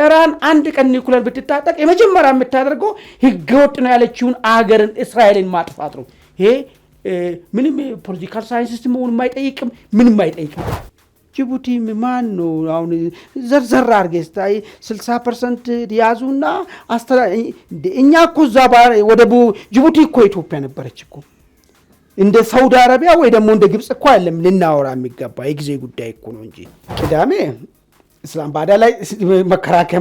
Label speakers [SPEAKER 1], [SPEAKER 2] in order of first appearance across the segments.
[SPEAKER 1] ኢራን አንድ ቀን ኒውክሌር ብትታጠቅ የመጀመሪያ የምታደርገው ህገወጥ ነው ያለችውን አገርን እስራኤልን ማጥፋት ነው። ይሄ ምንም ፖለቲካል ሳይንቲስት መሆን የማይጠይቅም ምንም አይጠይቅም። ጅቡቲ ማን ነው አሁን ዘርዘር አድርገህ ስታይ 60% ያዙና እኛ እኮ እዛ ወደ ጅቡቲ እኮ ኢትዮጵያ ነበረች እኮ እንደ ሳውዲ አረቢያ ወይ ደግሞ እንደ ግብጽ እኮ አይደለም ልናወራ የሚገባ የጊዜ ጉዳይ እኮ ነው እንጂ ቅዳሜ እስላም ባዳ ላይ መከራከያ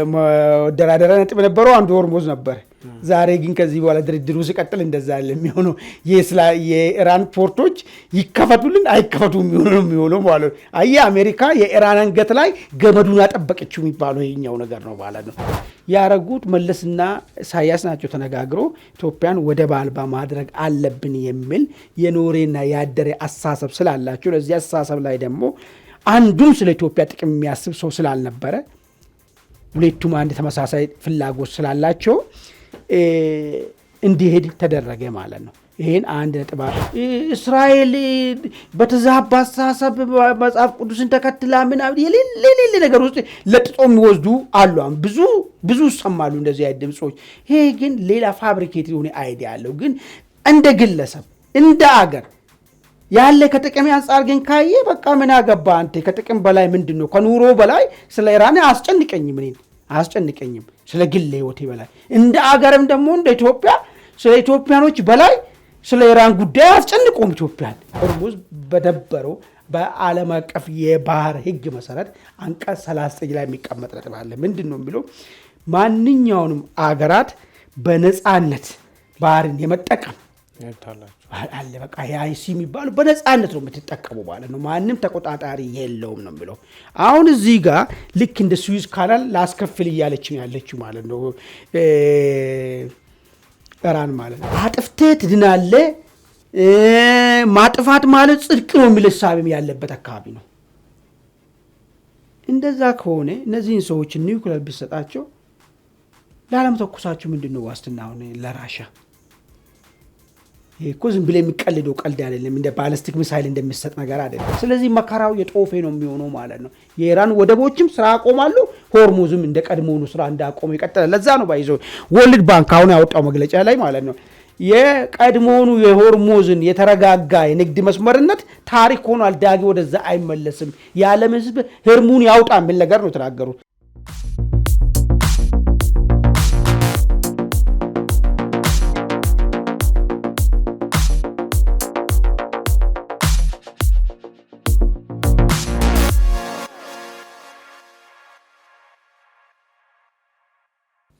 [SPEAKER 1] መደራደሪያ ነጥብ ነበረው አንዱ ሆርሙዝ ነበር። ዛሬ ግን ከዚህ በኋላ ድርድሩ ሲቀጥል እንደዛ አይደለም የሚሆነው። የኢራን ፖርቶች ይከፈቱልን አይከፈቱ የሚሆነው ማለት ነው። አየህ አሜሪካ የኢራን አንገት ላይ ገመዱን አጠበቀችው የሚባለው ይሄኛው ነገር ነው ማለት ነው። ያረጉት መለስና ኢሳያስ ናቸው ተነጋግሮ ኢትዮጵያን ወደብ አልባ ማድረግ አለብን የሚል የኖሬና ያደረ አስተሳሰብ ስላላቸው ለዚህ አስተሳሰብ ላይ ደግሞ አንዱም ስለ ኢትዮጵያ ጥቅም የሚያስብ ሰው ስላልነበረ ሁለቱም አንድ ተመሳሳይ ፍላጎት ስላላቸው እንዲሄድ ተደረገ ማለት ነው። ይሄን አንድ ነጥብ እስራኤል በተዛባ አስተሳሰብ መጽሐፍ ቅዱስን ተከትላ ምናምን የሌለ ነገር ውስጥ ለጥጦ የሚወስዱ አሉ። ብዙ ይሰማሉ እንደዚህ አይነት ድምጾች። ይሄ ግን ሌላ ፋብሪኬት የሆነ አይዲያ አለው። ግን እንደ ግለሰብ እንደ አገር ያለ ከጥቅም አንፃር ግን ካየ በቃ ምን አገባ አንተ ከጥቅም በላይ ምንድነው? ከኑሮ በላይ ስለ ኢራን አያስጨንቀኝም ስለ ግል ህይወቴ በላይ እንደ አገርም ደግሞ እንደ ኢትዮጵያ ስለ ኢትዮጵያኖች በላይ ስለ ኢራን ጉዳይ አያስጨንቁም። ኢትዮጵያን ሆርሙዝ በደበረው በዓለም አቀፍ የባህር ህግ መሰረት አንቀጽ 39 ላይ የሚቀመጥ ነጥብ አለ። ምንድነው የሚለው? ማንኛውንም አገራት በነፃነት ባህርን የመጠቀም አለ። በቃ ያይሲ የሚባለው በነፃነት ነው የምትጠቀሙ ማለት ነው። ማንም ተቆጣጣሪ የለውም ነው የሚለው። አሁን እዚህ ጋር ልክ እንደ ስዊዝ ካናል ላስከፍል እያለች ነው ያለችው ማለት ነው ኢራን ማለት ነው። አጥፍተህ ትድናለህ፣ ማጥፋት ማለት ጽድቅ ነው የሚል እሳቤም ያለበት አካባቢ ነው። እንደዛ ከሆነ እነዚህን ሰዎች ኒውክሌር ቢሰጣቸው ለዓለም ተኩሳቸው ምንድነው ዋስትና ሆነ ለራሻ? ይሄ እኮ ዝም ብለህ የሚቀልደው ቀልድ አይደለም። እንደ ባሊስቲክ ሚሳይል እንደሚሰጥ ነገር አይደለም። ስለዚህ መከራው የጦፌ ነው የሚሆነው ማለት ነው። የኢራን ወደቦችም ስራ ያቆማሉ፣ ሆርሙዝም እንደ ቀድሞውኑ ስራ እንዳቆመ ይቀጥላል። ለዛ ነው ባይዞ ወርልድ ባንክ አሁን ያወጣው መግለጫ ላይ ማለት ነው የቀድሞውኑ የሆርሙዝን የተረጋጋ የንግድ መስመርነት ታሪክ ሆኗል፣ ዳጊ ወደዛ አይመለስም፣ የዓለም ህዝብ ህርሙን ያውጣ የሚል ነገር ነው የተናገሩት።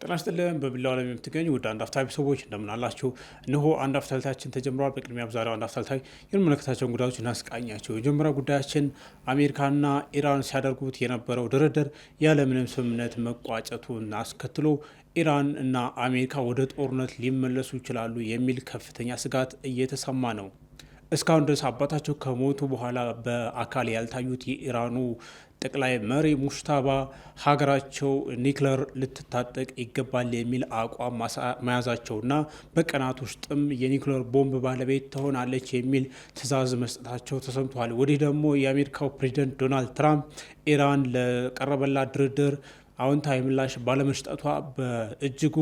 [SPEAKER 2] ጤና ይስጥልን በመላው ዓለም የምትገኙ ውድ አንድ አፍታ ቤተሰቦች እንደምን አላችሁ? እነሆ አንድ አፍታ ዕለታችን ተጀምሯል። በቅድሚያ ዛሬው አንድ አፍታ ዕለታዊ የምንመለከታቸውን ጉዳዮች እናስቃኛቸው። የመጀመሪያው ጉዳያችን አሜሪካና ኢራን ሲያደርጉት የነበረው ድርድር ያለምንም ስምምነት መቋጨቱን አስከትሎ ኢራን እና አሜሪካ ወደ ጦርነት ሊመለሱ ይችላሉ የሚል ከፍተኛ ስጋት እየተሰማ ነው። እስካሁን ድረስ አባታቸው ከሞቱ በኋላ በአካል ያልታዩት የኢራኑ ጠቅላይ መሪ ሙሽታባ ሀገራቸው ኒውክሌር ልትታጠቅ ይገባል የሚል አቋም መያዛቸውና በቀናት ውስጥም የኒውክሌር ቦምብ ባለቤት ትሆናለች የሚል ትዕዛዝ መስጠታቸው ተሰምተዋል። ወዲህ ደግሞ የአሜሪካው ፕሬዚደንት ዶናልድ ትራምፕ ኢራን ለቀረበላት ድርድር አዎንታዊ ምላሽ ባለመስጠቷ በእጅጉ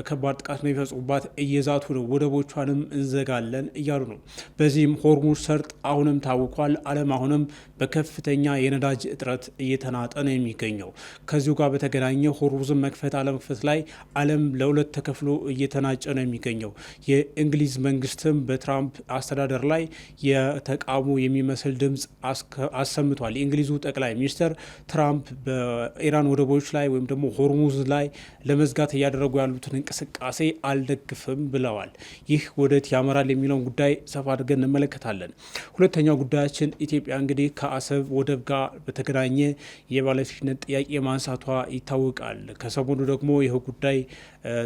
[SPEAKER 2] ከባድ ጥቃት ነው የሚፈጽሙባት፣ እየዛቱ ነው፣ ወደቦቿንም እንዘጋለን እያሉ ነው። በዚህም ሆርሙዝ ሰርጥ አሁንም ታውቋል። ዓለም አሁንም በከፍተኛ የነዳጅ እጥረት እየተናጠ ነው የሚገኘው። ከዚሁ ጋር በተገናኘ ሆርሙዝን መክፈት አለመክፈት ላይ ዓለም ለሁለት ተከፍሎ እየተናጨ ነው የሚገኘው። የእንግሊዝ መንግስትም በትራምፕ አስተዳደር ላይ የተቃውሞ የሚመስል ድምፅ አሰምቷል። የእንግሊዙ ጠቅላይ ሚኒስትር ትራምፕ በኢራን ወደቦች ላይ ወይም ደግሞ ሆርሙዝ ላይ ለመዝጋት እያደረጉ ያሉትን እንቅስቃሴ አልደግፍም ብለዋል። ይህ ወደት ያመራል የሚለውን ጉዳይ ሰፋ አድርገን እንመለከታለን። ሁለተኛው ጉዳያችን ኢትዮጵያ እንግዲህ ከአሰብ ወደብ ጋር በተገናኘ የባለቤትነት ጥያቄ ማንሳቷ ይታወቃል። ከሰሞኑ ደግሞ ይህ ጉዳይ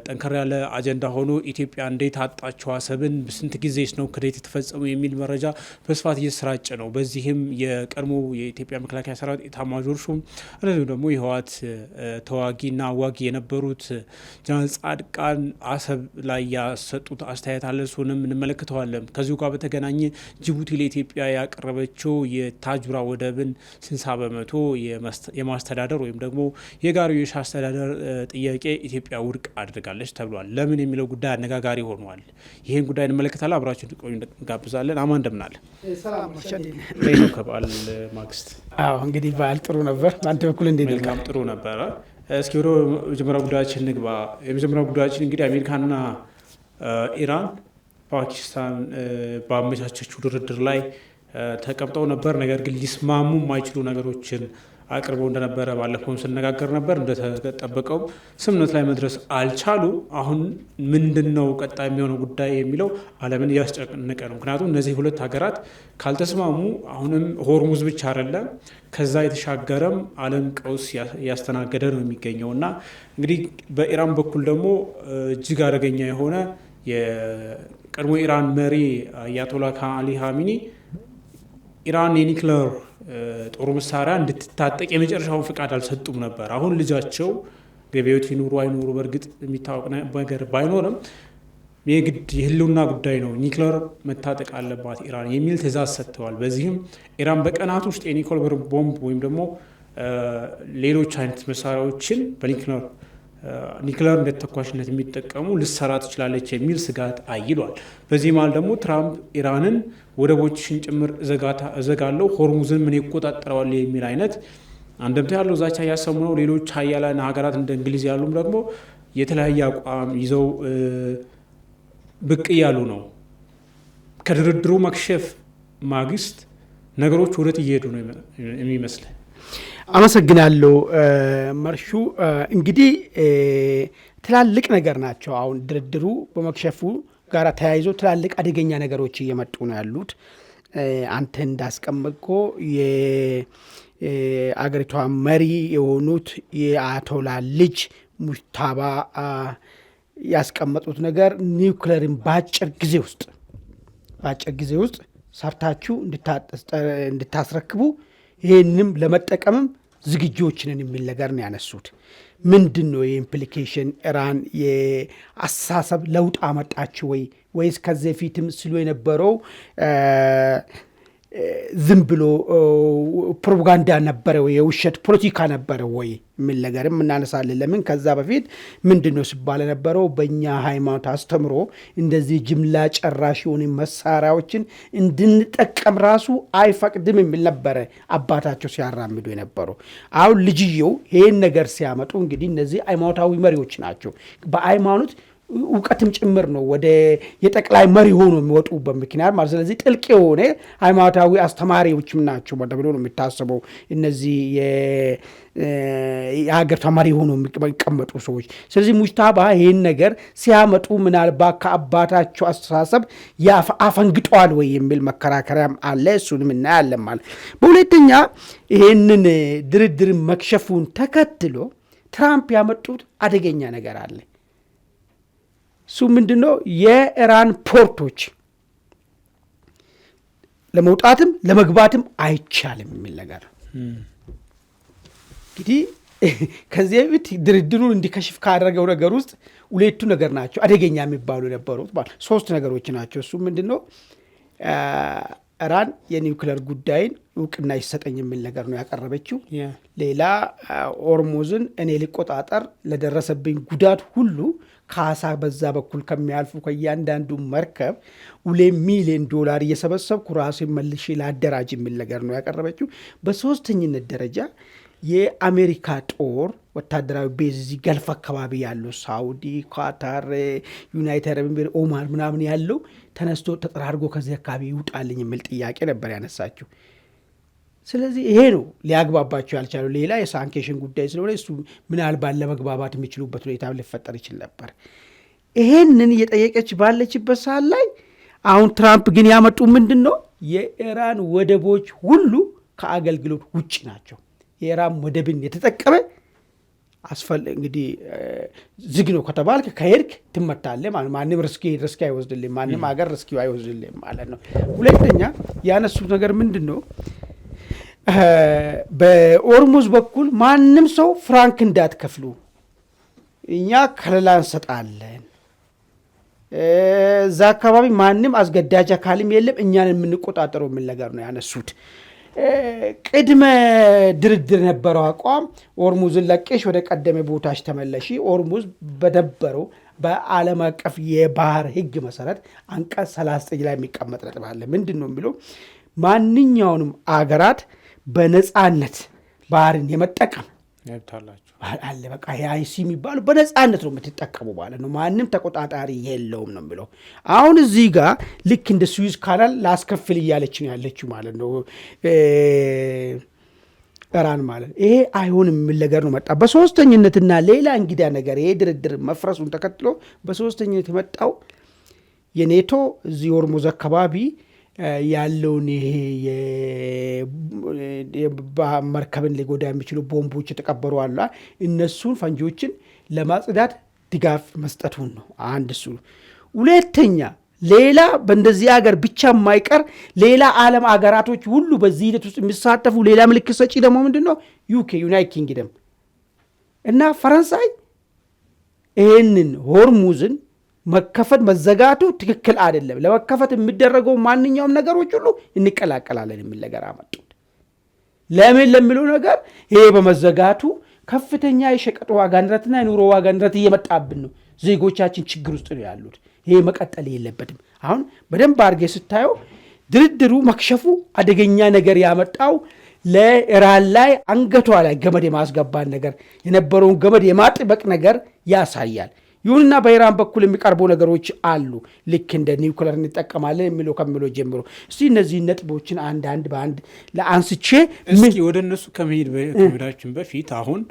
[SPEAKER 2] ጠንከር ያለ አጀንዳ ሆኖ ኢትዮጵያ እንዴት አጣቸው አሰብን፣ በስንት ጊዜስ ነው ክደት የተፈጸሙ የሚል መረጃ በስፋት እየተሰራጨ ነው። በዚህም የቀድሞ የኢትዮጵያ መከላከያ ሰራዊት ኤታማዦር ሹም እንደዚሁም ደግሞ የህወሓት ተዋጊና አዋጊ የነበሩት ጀነራል ጻድቃን አሰብ ላይ ያሰጡት አስተያየት አለ። እሱንም እንመለከተዋለን። ከዚሁ ጋር በተገናኘ ጅቡቲ ለኢትዮጵያ ያቀረበችው የታጁራ ወደብን 60 በመቶ የማስተዳደር ወይም ደግሞ የጋርዮሽ አስተዳደር ጥያቄ ኢትዮጵያ ውድቅ አድርጋለች ተብሏል። ለምን የሚለው ጉዳይ አነጋጋሪ ሆኗል። ይህን ጉዳይ እንመለከታለን። አብራችሁ እንድትቆዩ እንጋብዛለን። አማን እንደምናለ ነው ከበዓል ማግስት?
[SPEAKER 1] አዎ እንግዲህ በዓል ጥሩ ነበር። በአንተ በኩል እንዴት?
[SPEAKER 2] መልካም ጥሩ ነበረ። እስኪ ወደ መጀመሪያ ጉዳያችን ንግባ። የመጀመሪያ ጉዳያችን እንግዲህ አሜሪካና ኢራን ፓኪስታን በአመቻቸችው ድርድር ላይ ተቀምጠው ነበር። ነገር ግን ሊስማሙ የማይችሉ ነገሮችን አቅርበው እንደነበረ ባለፈውም ስነጋገር ነበር። እንደተጠበቀው ስምምነት ላይ መድረስ አልቻሉ። አሁን ምንድን ነው ቀጣይ የሚሆነው ጉዳይ የሚለው ዓለምን እያስጨነቀ ነው። ምክንያቱም እነዚህ ሁለት ሀገራት ካልተስማሙ አሁንም ሆርሙዝ ብቻ አይደለም ከዛ የተሻገረም ዓለም ቀውስ እያስተናገደ ነው የሚገኘው እና እንግዲህ በኢራን በኩል ደግሞ እጅግ አደገኛ የሆነ የቀድሞ ኢራን መሪ አያቶላ አሊ ኻሜኒ ኢራን የኒክለር ጦር መሳሪያ እንድትታጠቅ የመጨረሻውን ፍቃድ አልሰጡም ነበር። አሁን ልጃቸው ገበያት ይኑሩ አይኑሩ በእርግጥ የሚታወቅ ነገር ባይኖርም የግድ የህልውና ጉዳይ ነው፣ ኒክለር መታጠቅ አለባት ኢራን የሚል ትእዛዝ ሰጥተዋል። በዚህም ኢራን በቀናት ውስጥ የኒክለር ቦምብ ወይም ደግሞ ሌሎች አይነት መሳሪያዎችን ኒክለር እንደ ተኳሽነት የሚጠቀሙ ልሰራ ትችላለች የሚል ስጋት አይሏል። በዚህ መሃል ደግሞ ትራምፕ ኢራንን ወደቦችን ጭምር እዘጋለሁ፣ ሆርሙዝን ምን ይቆጣጠረዋል የሚል አይነት አንድምታ ያለው ዛቻ እያሰሙ ነው። ሌሎች ሀያላን ሀገራት እንደ እንግሊዝ ያሉም ደግሞ የተለያየ አቋም ይዘው ብቅ እያሉ ነው። ከድርድሩ መክሸፍ ማግስት ነገሮች ወዴት እየሄዱ ነው የሚመስል?
[SPEAKER 1] አመሰግናለሁ መርሹ። እንግዲህ ትላልቅ ነገር ናቸው። አሁን ድርድሩ በመክሸፉ ጋር ተያይዞ ትላልቅ አደገኛ ነገሮች እየመጡ ነው ያሉት። አንተ እንዳስቀመጥኮ የአገሪቷ መሪ የሆኑት የአያቶላ ልጅ ሙጅታባ ያስቀመጡት ነገር ኒውክለርን በአጭር ጊዜ ውስጥ ሰርታችሁ እንድታስረክቡ ይህንም ለመጠቀምም ዝግጆችንን የሚል ነገር ነው ያነሱት። ምንድን ነው የኢምፕሊኬሽን? ኢራን የአስተሳሰብ ለውጥ አመጣች ወይስ ከዚህ ፊትም ስሉ የነበረው ዝም ብሎ ፕሮፓጋንዳ ነበረ ወይ የውሸት ፖለቲካ ነበረ ወይ የሚል ነገርም እናነሳለን። ለምን ከዛ በፊት ምንድን ነው ሲባል የነበረው በእኛ ሃይማኖት አስተምሮ እንደዚህ ጅምላ ጨራሽ የሆኑ መሳሪያዎችን እንድንጠቀም ራሱ አይፈቅድም የሚል ነበረ አባታቸው ሲያራምዱ የነበረው። አሁን ልጅየው ይህን ነገር ሲያመጡ እንግዲህ እነዚህ ሃይማኖታዊ መሪዎች ናቸው። በሃይማኖት እውቀትም ጭምር ነው ወደ የጠቅላይ መሪ ሆኖ የሚወጡበት ምክንያት ማለት። ስለዚህ ጥልቅ የሆነ ሃይማኖታዊ አስተማሪዎችም ናቸው ተብሎ ነው የሚታሰበው እነዚህ የሀገር ተማሪ ሆኖ የሚቀመጡ ሰዎች። ስለዚህ ሙጅታባ ይህን ነገር ሲያመጡ ምናልባት ከአባታቸው አስተሳሰብ አፈንግጠዋል ወይ የሚል መከራከሪያም አለ። እሱንም እናያለን ማለት። በሁለተኛ ይህንን ድርድር መክሸፉን ተከትሎ ትራምፕ ያመጡት አደገኛ ነገር አለ። እሱ ምንድነው? የኢራን ፖርቶች ለመውጣትም ለመግባትም አይቻልም የሚል ነገር። እንግዲህ ከዚህ በፊት ድርድሩን እንዲከሽፍ ካደረገው ነገር ውስጥ ሁለቱ ነገር ናቸው አደገኛ የሚባሉ የነበሩት። ሶስት ነገሮች ናቸው። እሱ ምንድነው? ኢራን የኒውክለር ጉዳይን እውቅና ይሰጠኝ የሚል ነገር ነው ያቀረበችው። ሌላ ሆርሙዝን እኔ ሊቆጣጠር ለደረሰብኝ ጉዳት ሁሉ ካሳ በዛ በኩል ከሚያልፉ ከእያንዳንዱ መርከብ $2 ሚሊዮን እየሰበሰብኩ ራሴን መልሼ ላደራጅ የሚል ነገር ነው ያቀረበችው። በሶስተኝነት ደረጃ የአሜሪካ ጦር ወታደራዊ ቤዝ እዚህ ገልፍ አካባቢ ያለው ሳውዲ፣ ኳታር፣ ዩናይትድ አረብ ኤሚሬት፣ ኦማን ምናምን ያለው ተነስቶ ተጠራርጎ ከዚህ አካባቢ ይውጣልኝ የሚል ጥያቄ ነበር ያነሳችው። ስለዚህ ይሄ ነው ሊያግባባቸው ያልቻለው። ሌላ የሳንክሽን ጉዳይ ስለሆነ እሱ ምናልባት ለመግባባት የሚችሉበት ሁኔታ ሊፈጠር ይችል ነበር። ይሄንን እየጠየቀች ባለችበት ሰዓት ላይ አሁን ትራምፕ ግን ያመጡ ምንድን ነው? የኢራን ወደቦች ሁሉ ከአገልግሎት ውጭ ናቸው። የኢራን ወደብን የተጠቀመ እንግዲህ ዝግ ነው ከተባልክ ከሄድክ ትመታለህ ማለት ማንም ርስኪ አይወስድልህም፣ ማንም ሀገር ርስኪ አይወስድልህም ማለት ነው። ሁለተኛ ያነሱት ነገር ምንድን ነው? በኦርሙዝ በኩል ማንም ሰው ፍራንክ እንዳትከፍሉ እኛ ከለላ እንሰጣለን፣ እዛ አካባቢ ማንም አስገዳጅ አካልም የለም፣ እኛን የምንቆጣጠረው የሚል ነገር ነው ያነሱት። ቅድመ ድርድር ነበረው አቋም ኦርሙዝን ለቀሽ ወደ ቀደመ ቦታሽ ተመለሺ። ኦርሙዝ በነበረው በዓለም አቀፍ የባህር ሕግ መሰረት አንቀጽ 39 ላይ የሚቀመጥ ነጥብ አለ። ምንድን ነው የሚለው? ማንኛውንም አገራት በነፃነት ባህርን የመጠቀም አለ። በቃ የአይሲ የሚባሉ በነፃነት ነው የምትጠቀሙ ማለት ነው። ማንም ተቆጣጣሪ የለውም ነው የሚለው። አሁን እዚህ ጋር ልክ እንደ ስዊዝ ካናል ላስከፍል እያለች ነው ያለችው ማለት ነው ኢራን ማለት። ይሄ አይሆንም የሚል ነገር ነው መጣ። በሶስተኝነትና ሌላ እንግዳ ነገር ይሄ ድርድር መፍረሱን ተከትሎ በሶስተኝነት የመጣው የኔቶ እዚህ ሆርሙዝ አካባቢ ያለውን ይሄ መርከብን ሊጎዳ የሚችሉ ቦምቦች የተቀበሩ አሉ። እነሱን ፈንጂዎችን ለማጽዳት ድጋፍ መስጠቱን ነው አንድ እሱ። ሁለተኛ ሌላ በእንደዚህ ሀገር ብቻ የማይቀር ሌላ ዓለም አገራቶች ሁሉ በዚህ ሂደት ውስጥ የሚሳተፉ ሌላ ምልክት ሰጪ ደግሞ ምንድን ነው? ዩኬ ዩናይትድ ኪንግደም እና ፈረንሳይ ይህንን ሆርሙዝን መከፈት መዘጋቱ ትክክል አይደለም፣ ለመከፈት የሚደረገው ማንኛውም ነገሮች ሁሉ እንቀላቀላለን የሚል ነገር አመጡት። ለምን ለሚለው ነገር ይሄ በመዘጋቱ ከፍተኛ የሸቀጥ ዋጋ ንረትና የኑሮ ዋጋ ንረት እየመጣብን ነው። ዜጎቻችን ችግር ውስጥ ነው ያሉት። ይሄ መቀጠል የለበትም። አሁን በደንብ አድርጌ ስታየው ድርድሩ መክሸፉ አደገኛ ነገር ያመጣው ለኢራን ላይ አንገቷ ላይ ገመድ የማስገባት ነገር የነበረውን ገመድ የማጥበቅ ነገር ያሳያል። ይሁንና በኢራን በኩል የሚቀርቡ ነገሮች አሉ። ልክ እንደ ኒውክለር እንጠቀማለን የሚለው ከሚለው ጀምሮ እስቲ እነዚህ ነጥቦችን አንድ በአንድ ለአንስቼ
[SPEAKER 2] ወደ እነሱ ከመሄዳችን በፊት አሁን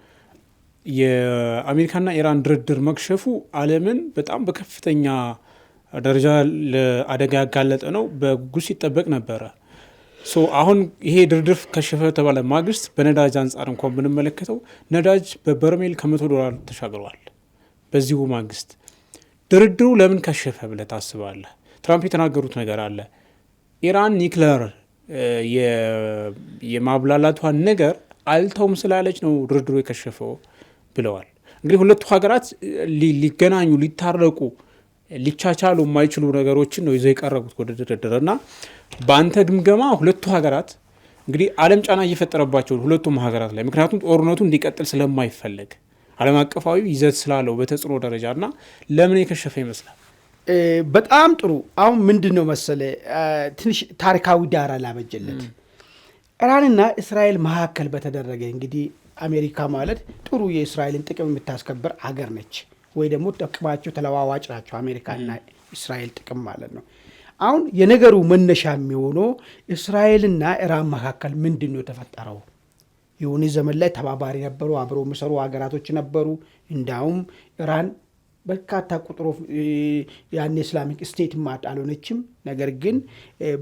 [SPEAKER 2] የአሜሪካና ኢራን ድርድር መክሸፉ ዓለምን በጣም በከፍተኛ ደረጃ ለአደጋ ያጋለጠ ነው። በጉጉት ሲጠበቅ ነበረ። አሁን ይሄ ድርድር ከሸፈ ተባለ ማግስት በነዳጅ አንጻር እንኳን ብንመለከተው ነዳጅ በበርሜል $100 ተሻግረዋል። በዚሁ ማግስት ድርድሩ ለምን ከሸፈ ብለህ ታስባለህ? ትራምፕ የተናገሩት ነገር አለ። ኢራን ኒክለር የማብላላቷን ነገር አልተውም ስላለች ነው ድርድሩ የከሸፈው ብለዋል። እንግዲህ ሁለቱ ሀገራት ሊገናኙ ሊታረቁ ሊቻቻሉ የማይችሉ ነገሮችን ነው ይዘው የቀረቡት ወደ ድርድር እና በአንተ ግምገማ ሁለቱ ሀገራት እንግዲህ ዓለም ጫና እየፈጠረባቸው ሁለቱም ሀገራት ላይ ምክንያቱም ጦርነቱ እንዲቀጥል ስለማይፈለግ ዓለም አቀፋዊ ይዘት ስላለው በተጽዕኖ ደረጃ እና ለምን የከሸፈ ይመስላል?
[SPEAKER 1] በጣም ጥሩ። አሁን ምንድን ነው መሰለ ትንሽ ታሪካዊ ዳራ ላበጀለት ኢራንና እስራኤል መካከል በተደረገ እንግዲህ አሜሪካ ማለት ጥሩ የእስራኤልን ጥቅም የምታስከብር አገር ነች፣ ወይ ደግሞ ጥቅማቸው ተለዋዋጭ ናቸው አሜሪካና እስራኤል ጥቅም ማለት ነው። አሁን የነገሩ መነሻ የሚሆነው እስራኤልና ኢራን መካከል ምንድን ነው የተፈጠረው? የሆነ ዘመን ላይ ተባባሪ ነበሩ፣ አብረው የሚሰሩ ሀገራቶች ነበሩ። እንዳውም ኢራን በርካታ ቁጥሩ ያን ኢስላሚክ ስቴት ማጥ አልሆነችም። ነገር ግን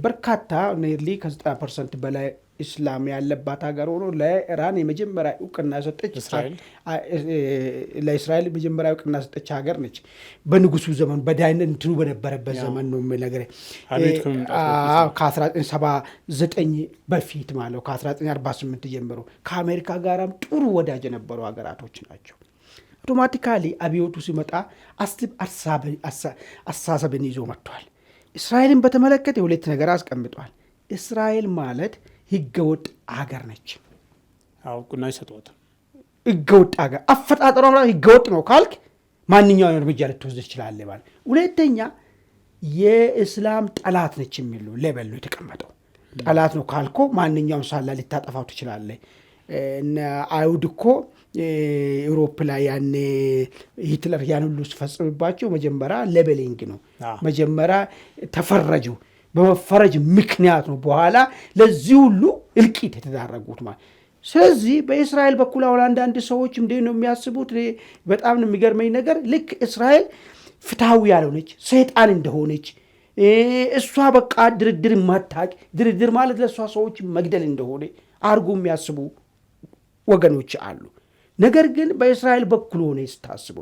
[SPEAKER 1] በርካታ ኔርሊ ከ90% በላይ ኢስላም ያለባት ሀገር ሆኖ ለኢራን የመጀመሪያ እውቅና ሰጠች። ለእስራኤል መጀመሪያ እውቅና ሰጠች ሀገር ነች። በንጉሱ ዘመን በዳይነት እንትኑ በነበረበት ዘመን ነው ነገር ከ1979 በፊት ማለት ከ1948 ጀምሮ ከአሜሪካ ጋራም ጥሩ ወዳጅ የነበሩ ሀገራቶች ናቸው። አውቶማቲካሊ አብዮቱ ሲመጣ አስተሳሰብን ይዞ መጥቷል። እስራኤልን በተመለከተ የሁለት ነገር አስቀምጧል። እስራኤል ማለት ህገወጥ ሀገር ነች።
[SPEAKER 2] እውቅና ይሰጧት።
[SPEAKER 1] ህገወጥ ሀገር አፈጣጠሯ ህገወጥ ነው ካልክ ማንኛውን እርምጃ ልትወስድ ትችላለህ ማለት። ሁለተኛ የእስላም ጠላት ነች የሚሉ ሌበል ነው የተቀመጠው። ጠላት ነው ካልኮ ማንኛውም ሳላ ልታጠፋው ትችላለህ። እና አይሁድ እኮ ዩሮፕ ላይ ያኔ ሂትለር ያን ሁሉ ሲፈጽምባቸው መጀመሪያ ሌበሊንግ ነው። መጀመሪያ ተፈረጁ። በመፈረጅ ምክንያት ነው በኋላ ለዚህ ሁሉ እልቂት የተዳረጉት ማለት። ስለዚህ በእስራኤል በኩል አሁን አንዳንድ ሰዎች እንዴት ነው የሚያስቡት? በጣም ነው የሚገርመኝ ነገር ልክ እስራኤል ፍትሐዊ ያልሆነች ሰይጣን እንደሆነች እሷ በቃ ድርድር ማታቅ ድርድር ማለት ለእሷ ሰዎች መግደል እንደሆነ አርጎ የሚያስቡ ወገኖች አሉ። ነገር ግን በእስራኤል በኩል ሆነ ስታስቡ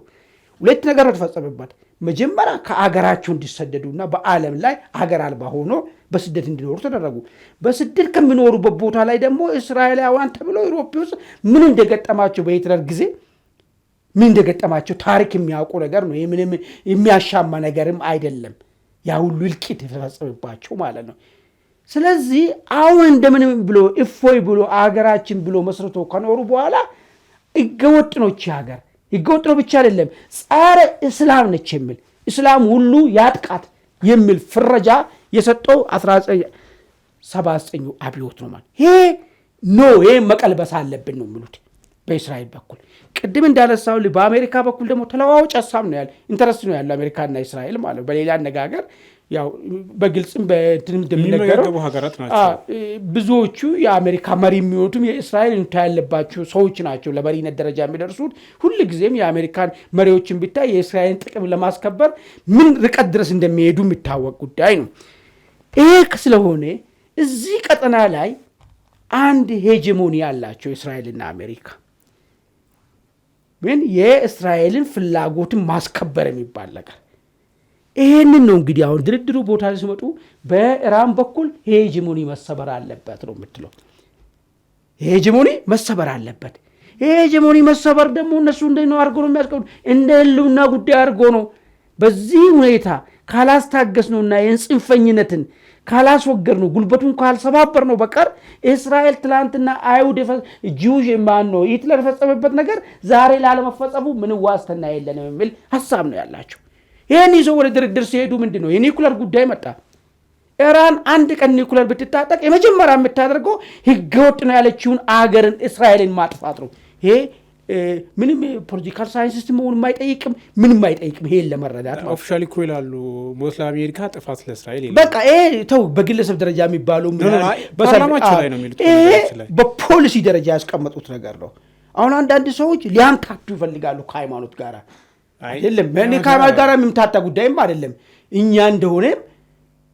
[SPEAKER 1] ሁለት ነገር ተፈጸመበት። መጀመሪያ ከአገራቸው እንዲሰደዱና በዓለም ላይ አገር አልባ ሆኖ በስደት እንዲኖሩ ተደረጉ። በስደት ከሚኖሩበት ቦታ ላይ ደግሞ እስራኤላውያን ተብሎ አውሮፓ ውስጥ ምን እንደገጠማቸው በሂትለር ጊዜ ምን እንደገጠማቸው ታሪክ የሚያውቁ ነገር ነው። ምንም የሚያሻማ ነገርም አይደለም። ያ ሁሉ እልቂት የተፈጸመባቸው ማለት ነው። ስለዚህ አሁን እንደምንም ብሎ እፎይ ብሎ አገራችን ብሎ መስርቶ ከኖሩ በኋላ ህገወጥ ነው ይህች ሀገር። ህገወጥ ነው ብቻ አይደለም ጸረ እስላም ነች የሚል እስላም ሁሉ ያጥቃት የሚል ፍረጃ የሰጠው 1979 አብዮት ነው ማለት ይሄ መቀልበስ አለብን ነው የሚሉት በእስራኤል በኩል። ቅድም እንዳነሳው በአሜሪካ በኩል ደግሞ ተለዋዋጭ ሀሳብ ነው ያለ ኢንተረስት ነው ያለው አሜሪካና እስራኤል ማለት በሌላ አነጋገር ያው በግልጽም በእንትን እንደሚነገረው ብዙዎቹ የአሜሪካ መሪ የሚሆኑትም የእስራኤል እንታ ያለባቸው ሰዎች ናቸው ለመሪነት ደረጃ የሚደርሱት። ሁልጊዜም የአሜሪካን መሪዎችን ቢታይ የእስራኤልን ጥቅም ለማስከበር ምን ርቀት ድረስ እንደሚሄዱ የሚታወቅ ጉዳይ ነው። ይሄ ስለሆነ እዚህ ቀጠና ላይ አንድ ሄጀሞኒ ያላቸው እስራኤልና አሜሪካ ምን የእስራኤልን ፍላጎትን ማስከበር የሚባል ነገር ይሄንን ነው እንግዲህ አሁን ድርድሩ ቦታ ላይ ሲመጡ በኢራን በኩል ሄጀሞኒ መሰበር አለበት ነው የምትለው። ሄጀሞኒ መሰበር አለበት። ሄጀሞኒ መሰበር ደግሞ እነሱ እንደነው አድርጎ ነው የሚያስቀምጡት እንደ ህልውና ጉዳይ አድርጎ ነው። በዚህ ሁኔታ ካላስታገስ ነውና የጽንፈኝነትን ካላስወገድ ነው ጉልበቱን ካልሰባበር ነው በቀር እስራኤል ትላንትና አይሁድ ጂውሽ ማን ነው ሂትለር ፈጸመበት ነገር ዛሬ ላለመፈጸሙ ምን ዋስትና የለንም የሚል ሐሳብ ነው ያላቸው። ይሄን ይዘው ወደ ድርድር ሲሄዱ ምንድነው የኒኩለር ጉዳይ መጣ። ኢራን አንድ ቀን ኒኩለር ብትታጠቅ የመጀመሪያ የምታደርገው ህገወጥ ነው ያለችውን አገርን እስራኤልን ማጥፋት ነው። ይሄ ምንም ፖለቲካል ሳይንቲስት መሆን የማይጠይቅም ምንም የማይጠይቅም ይሄን ለመረዳት ነው።
[SPEAKER 2] ኦፊሻሊ እኮ ይላሉ ሞት ለአሜሪካ ጥፋት ለእስራኤል ይላሉ።
[SPEAKER 1] በቃ ይሄ ተው በግለሰብ ደረጃ የሚባለው
[SPEAKER 2] በሰላማቸው ላይ ነው የሚሉት።
[SPEAKER 1] በፖሊሲ ደረጃ ያስቀመጡት ነገር ነው። አሁን አንዳንድ ሰዎች ሊያምታቱ ይፈልጋሉ ከሃይማኖት ጋር አይደለም። እኔ ከሃይማኖት ጋር የምምታታ ጉዳይም አይደለም። እኛ እንደሆነ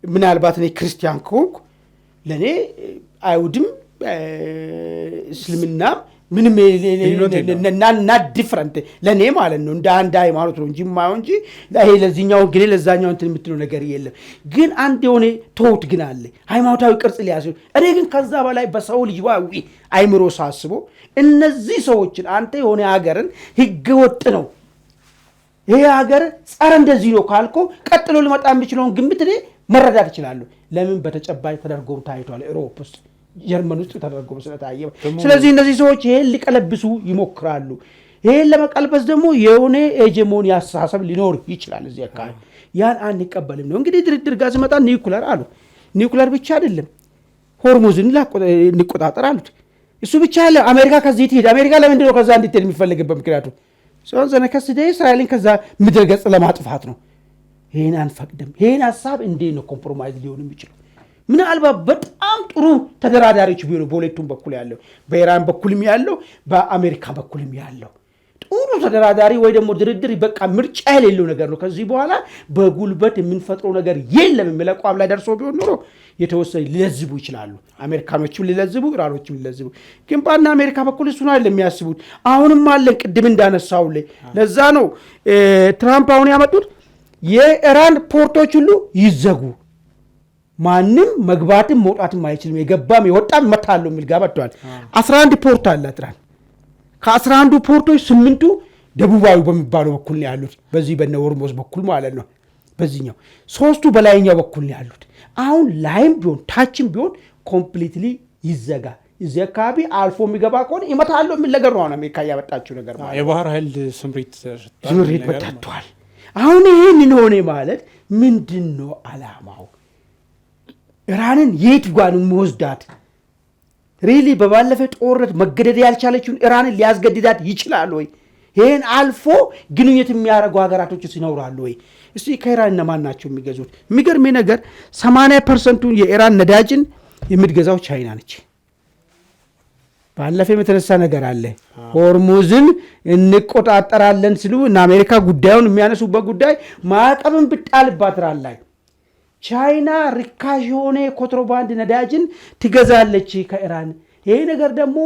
[SPEAKER 1] ምናልባት እኔ ክርስቲያን ከሆንኩ ለኔ አይሁድም እስልምና ምንም እና ዲፈረንት ለኔ ማለት ነው እንደ አንድ ሃይማኖት ነው እንጂ ማው እንጂ ይሄ ለዚህኛው ግን ለዛኛው እንትን የምትለው ነገር የለም። ግን አንድ የሆነ ተውት ግን አለ ሃይማኖታዊ ቅርጽ ሊያስይው። እኔ ግን ከዛ በላይ በሰው ልጅ ዋዊ አይምሮ ሳስቦ እነዚህ ሰዎችን አንተ የሆነ ሀገርን ህገወጥ ነው ይሄ ሀገር ጸረ እንደዚህ ነው ካልኮ ቀጥሎ ሊመጣ የሚችለውን ግምት እኔ መረዳት ይችላል። ለምን በተጨባጭ ተደርጎ ታይቷል አውሮፓ ውስጥ ጀርመን ውስጥ ተደርጎ ስለታየ። ስለዚህ እነዚህ ሰዎች ይሄን ሊቀለብሱ ይሞክራሉ። ይሄን ለመቀልበስ ደግሞ የሆነ ሄጀሞኒ አስተሳሰብ ሊኖር ይችላል እዚህ አካባቢ። ያን አንቀበልም ነው እንግዲህ ድርድር ጋር ሲመጣ ኒኩለር አሉ። ኒኩለር ብቻ አይደለም ሆርሙዝን ሊቆጣጠር አሉት። እሱ ብቻ አይደለም አሜሪካ ከዚህ ትሄድ። አሜሪካ ለምንድን ነው ከዛ እንድትሄድ የሚፈልግበት ምክንያቱ ሰውን ዘነከስደ እስራኤልን ከዛ ምድረ ገጽ ለማጥፋት ነው። ይሄን አንፈቅድም። ይሄን ሐሳብ እንዴት ነው ኮምፕሮማይዝ ሊሆን የሚችለው? ምናልባት በጣም ጥሩ ተደራዳሪዎች ቢሆኑ በሁለቱም በኩል ያለው በኢራን በኩልም ያለው በአሜሪካ በኩልም ያለው ጥሩ ተደራዳሪ ወይ ደግሞ ድርድር በቃ ምርጫ የሌለው ነገር ነው። ከዚህ በኋላ በጉልበት የምንፈጥረው ነገር የለም የሚል አቋም ላይ ደርሶ ቢሆን ኖሮ የተወሰነ ሊለዝቡ ይችላሉ። አሜሪካኖችም ሊለዝቡ፣ ኢራኖችም ሊለዝቡ። ግን ባና አሜሪካ በኩል እሱን አይደለም የሚያስቡት። አሁንም አለን ቅድም እንዳነሳው ላይ ለዛ ነው ትራምፕ አሁን ያመጡት የኢራን ፖርቶች ሁሉ ይዘጉ፣ ማንም መግባትም መውጣትም አይችልም፣ የገባም የወጣም መታለው የሚል ጋር መጥቷል። 11 ፖርት አላት ኢራን። ከ11 ፖርቶች 8ቱ ደቡባዊ በሚባለው በኩል ነው ያሉት፣ በዚህ በነ ሆርሙዝ በኩል ማለት ነው። በዚህኛው 3ቱ በላይኛው በኩል ነው ያሉት። አሁን ላይም ቢሆን ታችም ቢሆን ኮምፕሊትሊ ይዘጋ። እዚህ አካባቢ አልፎ የሚገባ ከሆነ ይመታለው የሚል ነገር ነው አሜሪካ ያመጣችው ነገር ማለት ነው።
[SPEAKER 2] የባህር ኃይል ስምሪት
[SPEAKER 1] በታቷል። አሁን ይሄን ሆነ ማለት ምንድነው አላማው? ኢራንን የት ጋር ነው የሚወስዳት? ሪሊ በባለፈ ጦርነት መገደድ ያልቻለችውን ኢራንን ሊያስገድዳት ይችላል ወይ? ይሄን አልፎ ግንኙነት የሚያደርጉ ሀገራቶች ይኖራሉ ወይ? እስቲ ከኢራን እነማን ናቸው የሚገዙት? የሚገርም ነገር 80% የኢራን ነዳጅን የምትገዛው ቻይና ነች። ባለፈ የተነሳ ነገር አለ። ሆርሙዝን እንቆጣጠራለን ሲሉ እና አሜሪካ ጉዳዩን የሚያነሱበት ጉዳይ ማዕቀብን ብጣልባት ኢራን ላይ ቻይና ርካሽ የሆነ ኮንትሮባንድ ነዳጅን ትገዛለች ከኢራን። ይሄ ነገር ደግሞ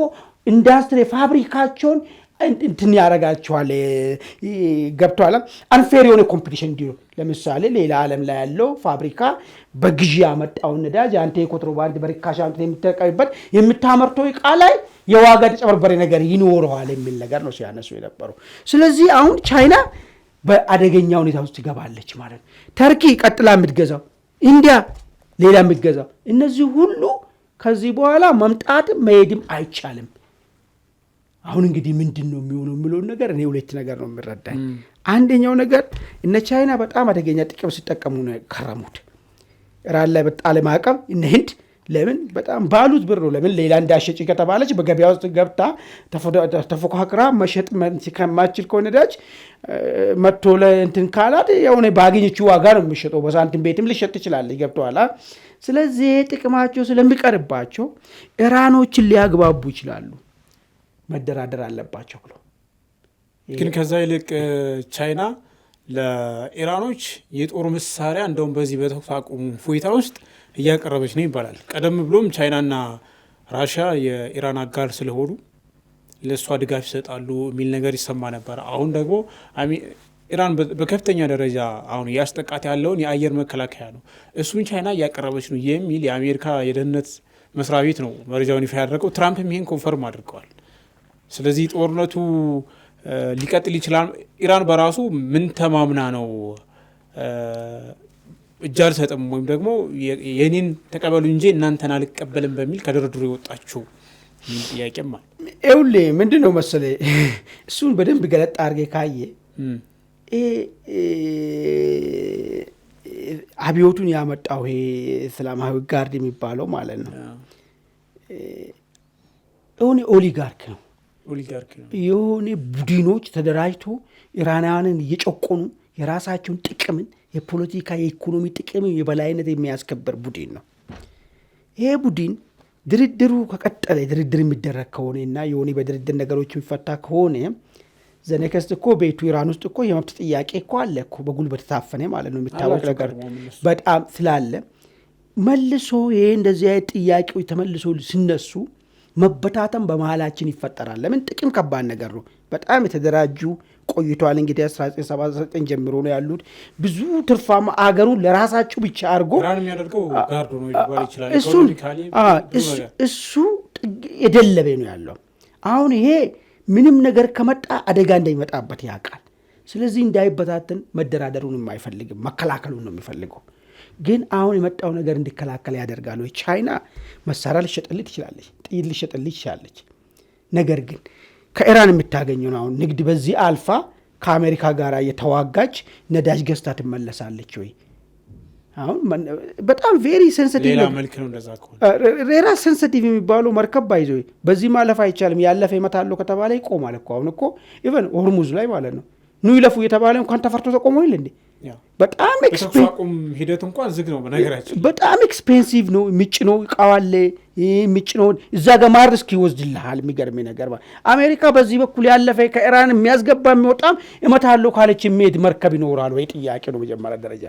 [SPEAKER 1] ኢንዱስትሪ ፋብሪካቸውን እንትን ያደርጋቸዋል። ገብቶሃል? አንፌር የሆነ ኮምፒቲሽን እንዲሁ ለምሳሌ ሌላ ዓለም ላይ ያለው ፋብሪካ በግዢ ያመጣውን ነዳጅ አንተ የኮንትሮባንድ በርካሽ አንተ የምትጠቀምበት የምታመርተው ዕቃ ላይ የዋጋ ተጨበርበሬ ነገር ይኖረዋል የሚል ነገር ነው ሲያነሱ የነበረው። ስለዚህ አሁን ቻይና በአደገኛ ሁኔታ ውስጥ ትገባለች ማለት ነው። ተርኪ ቀጥላ የምትገዛው፣ ኢንዲያ ሌላ የምትገዛው፣ እነዚህ ሁሉ ከዚህ በኋላ መምጣትም መሄድም አይቻልም። አሁን እንግዲህ ምንድን ነው የሚሆነው የሚለውን ነገር እኔ ሁለት ነገር ነው የሚረዳኝ። አንደኛው ነገር እነ ቻይና በጣም አደገኛ ጥቅም ሲጠቀሙ ነው ከረሙት። ኢራን ላይ በጣም ማዕቀብ እነ ህንድ ለምን በጣም ባሉት ብር ነው። ለምን ሌላ እንዳሸጪ ከተባለች በገበያ ውስጥ ገብታ ተፎካክራ መሸጥ ከማችል ከሆነ ነዳጅ መጥቶ ለእንትን ካላት የሆነ ባገኘችው ዋጋ ነው የሚሸጠው። በሳንቲም ቤትም ልሸጥ ትችላለች። ገብተዋል። ስለዚህ ጥቅማቸው ስለሚቀርባቸው ኢራኖችን ሊያግባቡ ይችላሉ። መደራደር አለባቸው ብሎ
[SPEAKER 2] ግን ከዛ ይልቅ ቻይና ለኢራኖች የጦር መሳሪያ እንደውም በዚህ በተኩስ አቁም ፎይታ ውስጥ እያቀረበች ነው ይባላል። ቀደም ብሎም ቻይናና ራሽያ የኢራን አጋር ስለሆኑ ለእሷ ድጋፍ ይሰጣሉ የሚል ነገር ይሰማ ነበር። አሁን ደግሞ ኢራን በከፍተኛ ደረጃ አሁን እያስጠቃት ያለውን የአየር መከላከያ ነው፣ እሱን ቻይና እያቀረበች ነው የሚል የአሜሪካ የደህንነት መስሪያ ቤት ነው መረጃውን ይፋ ያደረገው። ትራምፕም ይሄን ኮንፈርም አድርገዋል። ስለዚህ ጦርነቱ ሊቀጥል ይችላል። ኢራን በራሱ ምን ተማምና ነው እጅ አልሰጥም ወይም ደግሞ የኔን ተቀበሉ እንጂ እናንተን አልቀበልም በሚል ከድርድሩ የወጣችው ምን ጥያቄም አለ።
[SPEAKER 1] ይኸውልህ ምንድን ነው መሰለህ እሱን በደንብ ገለጥ አድርጌ ካየ አብዮቱን ያመጣው ይሄ እስላማዊ ጋርድ የሚባለው ማለት ነው የሆነ ኦሊጋርክ ነው። የሆነ ቡድኖች ተደራጅቶ ኢራናውያንን እየጨቆኑ የራሳቸውን ጥቅምን የፖለቲካ የኢኮኖሚ ጥቅምን የበላይነት የሚያስከበር ቡድን ነው። ይሄ ቡድን ድርድሩ ከቀጠለ ድርድር የሚደረግ ከሆነ እና የሆነ በድርድር ነገሮች የሚፈታ ከሆነ ዘነከስት እኮ ቤቱ ኢራን ውስጥ እኮ የመብት ጥያቄ እኮ አለ እኮ በጉልበት ታፈነ ማለት ነው። የሚታወቅ ነገር በጣም ስላለ መልሶ ይሄ እንደዚህ አይነት ጥያቄዎች ተመልሶ ሲነሱ መበታተን በመሃላችን ይፈጠራል። ለምን ጥቅም ከባድ ነገር ነው። በጣም የተደራጁ ቆይቷል። እንግዲህ 1979 ጀምሮ ነው ያሉት። ብዙ ትርፋማ አገሩን ለራሳቸው ብቻ አድርጎ እሱ የደለበ ነው ያለው። አሁን ይሄ ምንም ነገር ከመጣ አደጋ እንዳይመጣበት ያውቃል። ስለዚህ እንዳይበታተን መደራደሩን አይፈልግም፣ መከላከሉን ነው የሚፈልገው። ግን አሁን የመጣው ነገር እንዲከላከል ያደርጋሉ። ቻይና መሳሪያ ልሸጥልህ ትችላለች፣ ጥይት ልሸጥልህ ትችላለች። ነገር ግን ከኢራን የምታገኘው አሁን ንግድ በዚህ አልፋ ከአሜሪካ ጋር የተዋጋች ነዳጅ ገዝታ ትመለሳለች ወይ? አሁን በጣም ቬሪ ሴንሲቲቭ ነው። ሌላ ሴንሲቲቭ የሚባለው መርከብ ባይዞ በዚህ ማለፍ አይቻልም። ያለፈ ይመታለው ከተባለ ይቆማል እኮ። አሁን እኮ ኢቨን ሆርሙዝ ላይ ማለት ነው ኑ ይለፉ የተባለ እንኳን ተፈርቶ ተቆሞ ይል እንዴ። በጣም ሂደት እንኳን ዝግ ነው። በነገራችን በጣም ኤክስፔንሲቭ ነው። ምጭ ነው እቃዋለ ምጭ ነው እዛ ጋር ማር እስኪ ይወስድልሃል። የሚገርም ነገር አሜሪካ በዚህ በኩል ያለፈ ከኢራን የሚያስገባ የሚወጣም እመታለሁ ካለች የሚሄድ መርከብ ይኖራል ወይ? ጥያቄ ነው መጀመሪያ ደረጃ።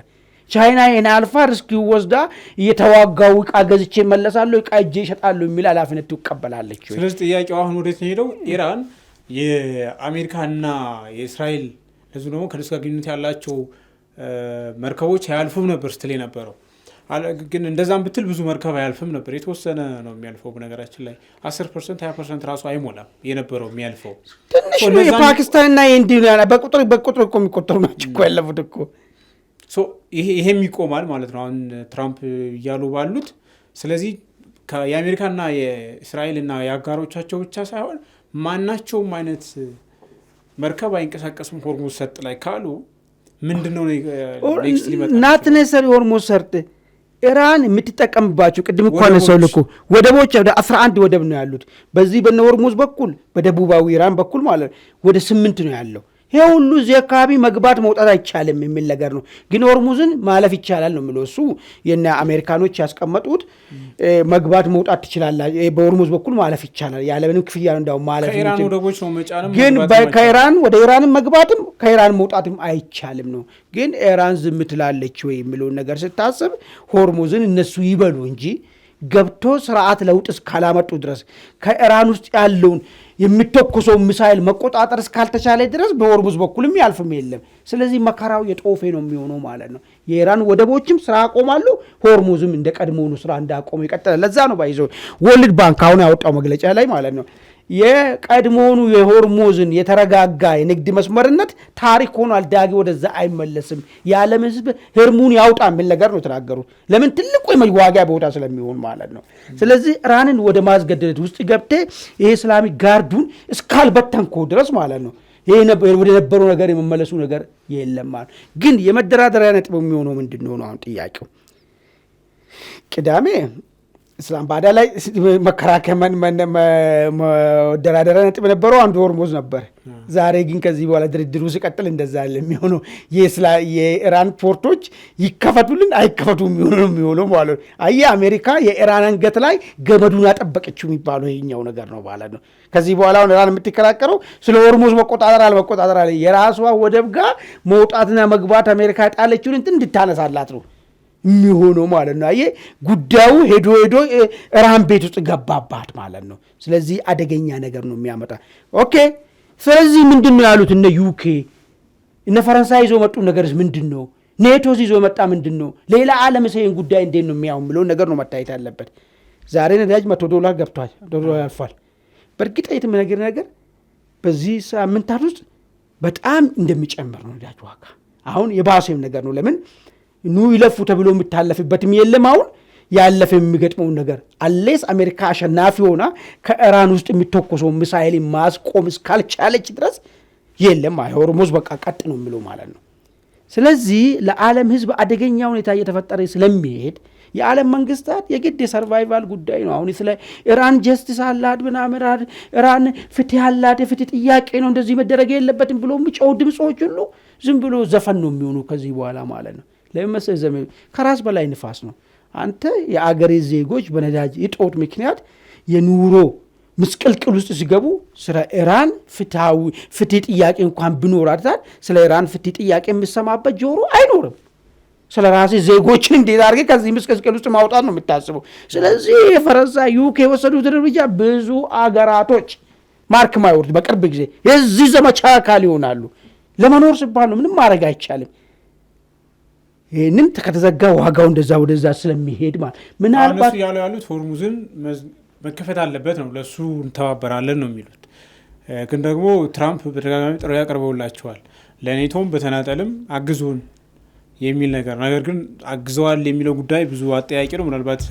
[SPEAKER 1] ቻይና ይሄን አልፋ ሪስክ ወስዳ እየተዋጋው እቃ ገዝቼ መለሳለሁ እቃ እጄ እሸጣለሁ የሚል ኃላፊነት ትቀበላለች ወይ?
[SPEAKER 2] ስለዚህ ጥያቄው አሁን ወዴት ነው ሄደው? ኢራን የአሜሪካና የእስራኤል ህዝብ ደግሞ ከነሱ ጋር ግንኙነት ያላቸው መርከቦች አያልፉም ነበር ስትል የነበረው። ግን እንደዛም ብትል ብዙ መርከብ አያልፍም ነበር። የተወሰነ ነው የሚያልፈው። በነገራችን ላይ 10% 20% ራሱ አይሞላም የነበረው የሚያልፈው።
[SPEAKER 1] ትንሽ ነው። የፓኪስታንና የኢንዲያ በቁጥር እኮ የሚቆጠሩ ናቸው እኮ ያለፉት እኮ።
[SPEAKER 2] ይሄም ይቆማል ማለት ነው አሁን ትራምፕ እያሉ ባሉት። ስለዚህ የአሜሪካና የእስራኤልና የአጋሮቻቸው ብቻ ሳይሆን ማናቸውም አይነት መርከብ አይንቀሳቀስም ሆርሙዝ ሰርጥ ላይ ካሉ ምንድነው ኔክስት ሊመጣ?
[SPEAKER 1] ናት ነሰሪ ሆርሙዝ ሰርጥ ኢራን የምትጠቀምባቸው ቅድም እኮ አነሳው ልኩ ወደቦች ወደ 11 ወደብ ነው ያሉት። በዚህ በነ ሆርሙዝ በኩል በደቡባዊ ኢራን በኩል ማለት ወደ 8 ነው ያለው። ይሄ ሁሉ እዚህ አካባቢ መግባት መውጣት አይቻልም የሚል ነገር ነው። ግን ሆርሙዝን ማለፍ ይቻላል ነው የሚለው እሱ። የነ አሜሪካኖች ያስቀመጡት መግባት መውጣት ትችላላችሁ፣ በሆርሙዝ በኩል ማለፍ ይቻላል ያለምንም ክፍያ ነው። እንዳው ማለፍ
[SPEAKER 2] ከኢራን ወደቦች ነው መጫንም፣
[SPEAKER 1] ግን ከኢራን ወደ ኢራን መግባትም ከኢራን መውጣትም አይቻልም ነው። ግን ኢራን ዝም ትላለች ወይ የሚለውን ነገር ስታስብ ሆርሙዝን እነሱ ይበሉ እንጂ ገብቶ ስርዓት ለውጥ እስካላመጡ ድረስ ከኢራን ውስጥ ያለውን የሚተኮሰው ሚሳኤል መቆጣጠር እስካልተቻለ ድረስ በሆርሙዝ በኩልም ያልፍም የለም። ስለዚህ መከራው የጦፌ ነው የሚሆነው ማለት ነው። የኢራን ወደቦችም ስራ ያቆማሉ፣ ሆርሙዝም እንደ ቀድሞውኑ ስራ እንዳቆመ ይቀጥላል። ለዛ ነው ባይዘው ወርልድ ባንክ አሁን ያወጣው መግለጫ ላይ ማለት ነው የቀድሞውኑ የሆርሙዝን የተረጋጋ የንግድ መስመርነት ታሪክ ሆኗል፣ ዳጊ ወደዛ አይመለስም፣ የዓለም ህዝብ ህርሙን ያውጣ የሚል ነገር ነው የተናገሩት። ለምን ትልቁ የመዋጊያ ቦታ ስለሚሆን ማለት ነው። ስለዚህ ኢራንን ወደ ማስገደድ ውስጥ ገብቴ ይሄ እስላሚክ ጋርዱን እስካልበተንኮ ድረስ ማለት ነው ይሄ ወደ ነበረው ነገር የመመለሱ ነገር የለም ማለት ግን የመደራደሪያ ነጥብ የሚሆነው ምንድን ነው አሁን ጥያቄው። ቅዳሜ እስላም ባዳ ላይ መከራከያ መደራደሪያ ነጥብ ነበረው አንዱ ሆርሙዝ ነበር። ዛሬ ግን ከዚህ በኋላ ድርድሩ ሲቀጥል እንደዛ ያለ የሚሆነው የኢራን ፖርቶች ይከፈቱልን አይከፈቱ የሚሆነው ማለት ነው። አየህ አሜሪካ የኢራን አንገት ላይ ገመዱን አጠበቀችው የሚባለው ይሄኛው ነገር ነው ማለት ነው። ከዚህ በኋላ አሁን ኢራን የምትከራከረው ስለ ሆርሙዝ መቆጣጠር አለ የራሷ ወደብ ጋር መውጣትና መግባት አሜሪካ ጣለችውን እንትን እንድታነሳላት ነው የሚሆነው ማለት ነው። አየህ ጉዳዩ ሄዶ ኢራን ቤት ውስጥ ገባባት ማለት ነው። ስለዚህ አደገኛ ነገር ነው የሚያመጣ። ኦኬ ስለዚህ ምንድን ነው ያሉት እነ ዩኬ እነ ፈረንሳይ ይዞ መጡ ነገርስ ምንድን ነው? ኔቶስ ይዞ መጣ ምንድን ነው? ሌላ ዓለም ይሄን ጉዳይ እንዴት ነው የሚያው የሚለው ነገር ነው መታየት ያለበት። ዛሬ ነዳጅ $100 ገብቷል፣ $100 ያልፋል። በእርግጠኝነት ነገር በዚህ ሳምንታት ውስጥ በጣም እንደሚጨምር ነው ነዳጅ ዋጋ። አሁን የባሰም ነገር ነው። ለምን ኑ ይለፉ ተብሎ የሚታለፍበትም የለም። አሁን ያለፈ የሚገጥመው ነገር አለስ አሜሪካ አሸናፊ ሆና ከኢራን ውስጥ የሚተኮሰው ሚሳኤል ማስቆም እስካልቻለች ድረስ የለም ሆርሙዝ በቃ ቀጥ ነው የሚለው ማለት ነው። ስለዚህ ለዓለም ህዝብ አደገኛ ሁኔታ እየተፈጠረ ስለሚሄድ የዓለም መንግስታት የግድ የሰርቫይቫል ጉዳይ ነው። አሁን ስለ ኢራን ጀስቲስ አላት ምናምን ኢራን ፍትህ አላት የፍትህ ጥያቄ ነው እንደዚህ መደረግ የለበትም ብሎ የሚጮው ድምጾች ሁሉ ዝም ብሎ ዘፈን ነው የሚሆኑ ከዚህ በኋላ ማለት ነው። ለምሳሌ ዘመን ከራስ በላይ ንፋስ ነው። አንተ የአገሬ ዜጎች በነዳጅ እጦት ምክንያት የኑሮ ምስቅልቅል ውስጥ ሲገቡ ስለ ኢራን ፍትህ ጥያቄ እንኳን ቢኖራት ስለ ኢራን ፍትህ ጥያቄ የሚሰማበት ጆሮ አይኖርም። ስለ ራሴ ዜጎችን እንዴት አድርገህ ከዚህ ምስቅልቅል ውስጥ ማውጣት ነው የምታስበው። ስለዚህ የፈረንሳይ ዩኬ የወሰዱት እርምጃ ብዙ አገራቶች ማርክ ማይወርድ በቅርብ ጊዜ የዚህ ዘመቻ አካል ይሆናሉ። ለመኖር ሲባል ነው፣ ምንም ማድረግ አይቻልም። ይህንን ከተዘጋ ዋጋው እንደዛ ወደዛ ስለሚሄድ ማለት ምናልባት
[SPEAKER 2] ያሉት ሆርሙዝን መከፈት አለበት ነው፣ ለሱ እንተባበራለን ነው የሚሉት። ግን ደግሞ ትራምፕ በተደጋጋሚ ጥሪ ያቀርበውላቸዋል ለኔቶም በተናጠልም አግዙን የሚል ነገር ግን አግዘዋል የሚለው ጉዳይ ብዙ አጠያቂ ነው። ምናልባት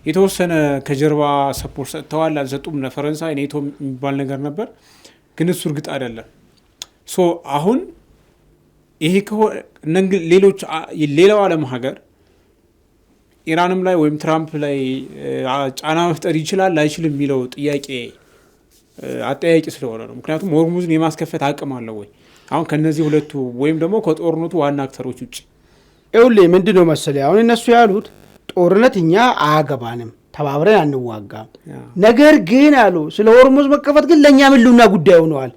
[SPEAKER 2] የተወሰነ ከጀርባ ሰፖርት ሰጥተዋል አልሰጡም ለፈረንሳይ ኔቶ የሚባል ነገር ነበር፣ ግን እሱ እርግጥ አይደለም። አሁን ይሄ ሌላው ዓለም ሀገር ኢራንም ላይ ወይም ትራምፕ ላይ ጫና መፍጠር ይችላል አይችልም የሚለው ጥያቄ አጠያቂ ስለሆነ ነው። ምክንያቱም ሆርሙዝን የማስከፈት አቅም አለው ወይ አሁን ከነዚህ ሁለቱ ወይም ደግሞ ከጦርነቱ ዋና አክተሮች ውጭ?
[SPEAKER 1] ይኸውልህ ምንድን ነው መሰለህ አሁን እነሱ ያሉት ጦርነት እኛ አያገባንም፣ ተባብረን አንዋጋም። ነገር ግን አሉ ስለ ሆርሙዝ መከፈት ግን ለእኛ ምሉና ጉዳይ ሆነዋል፣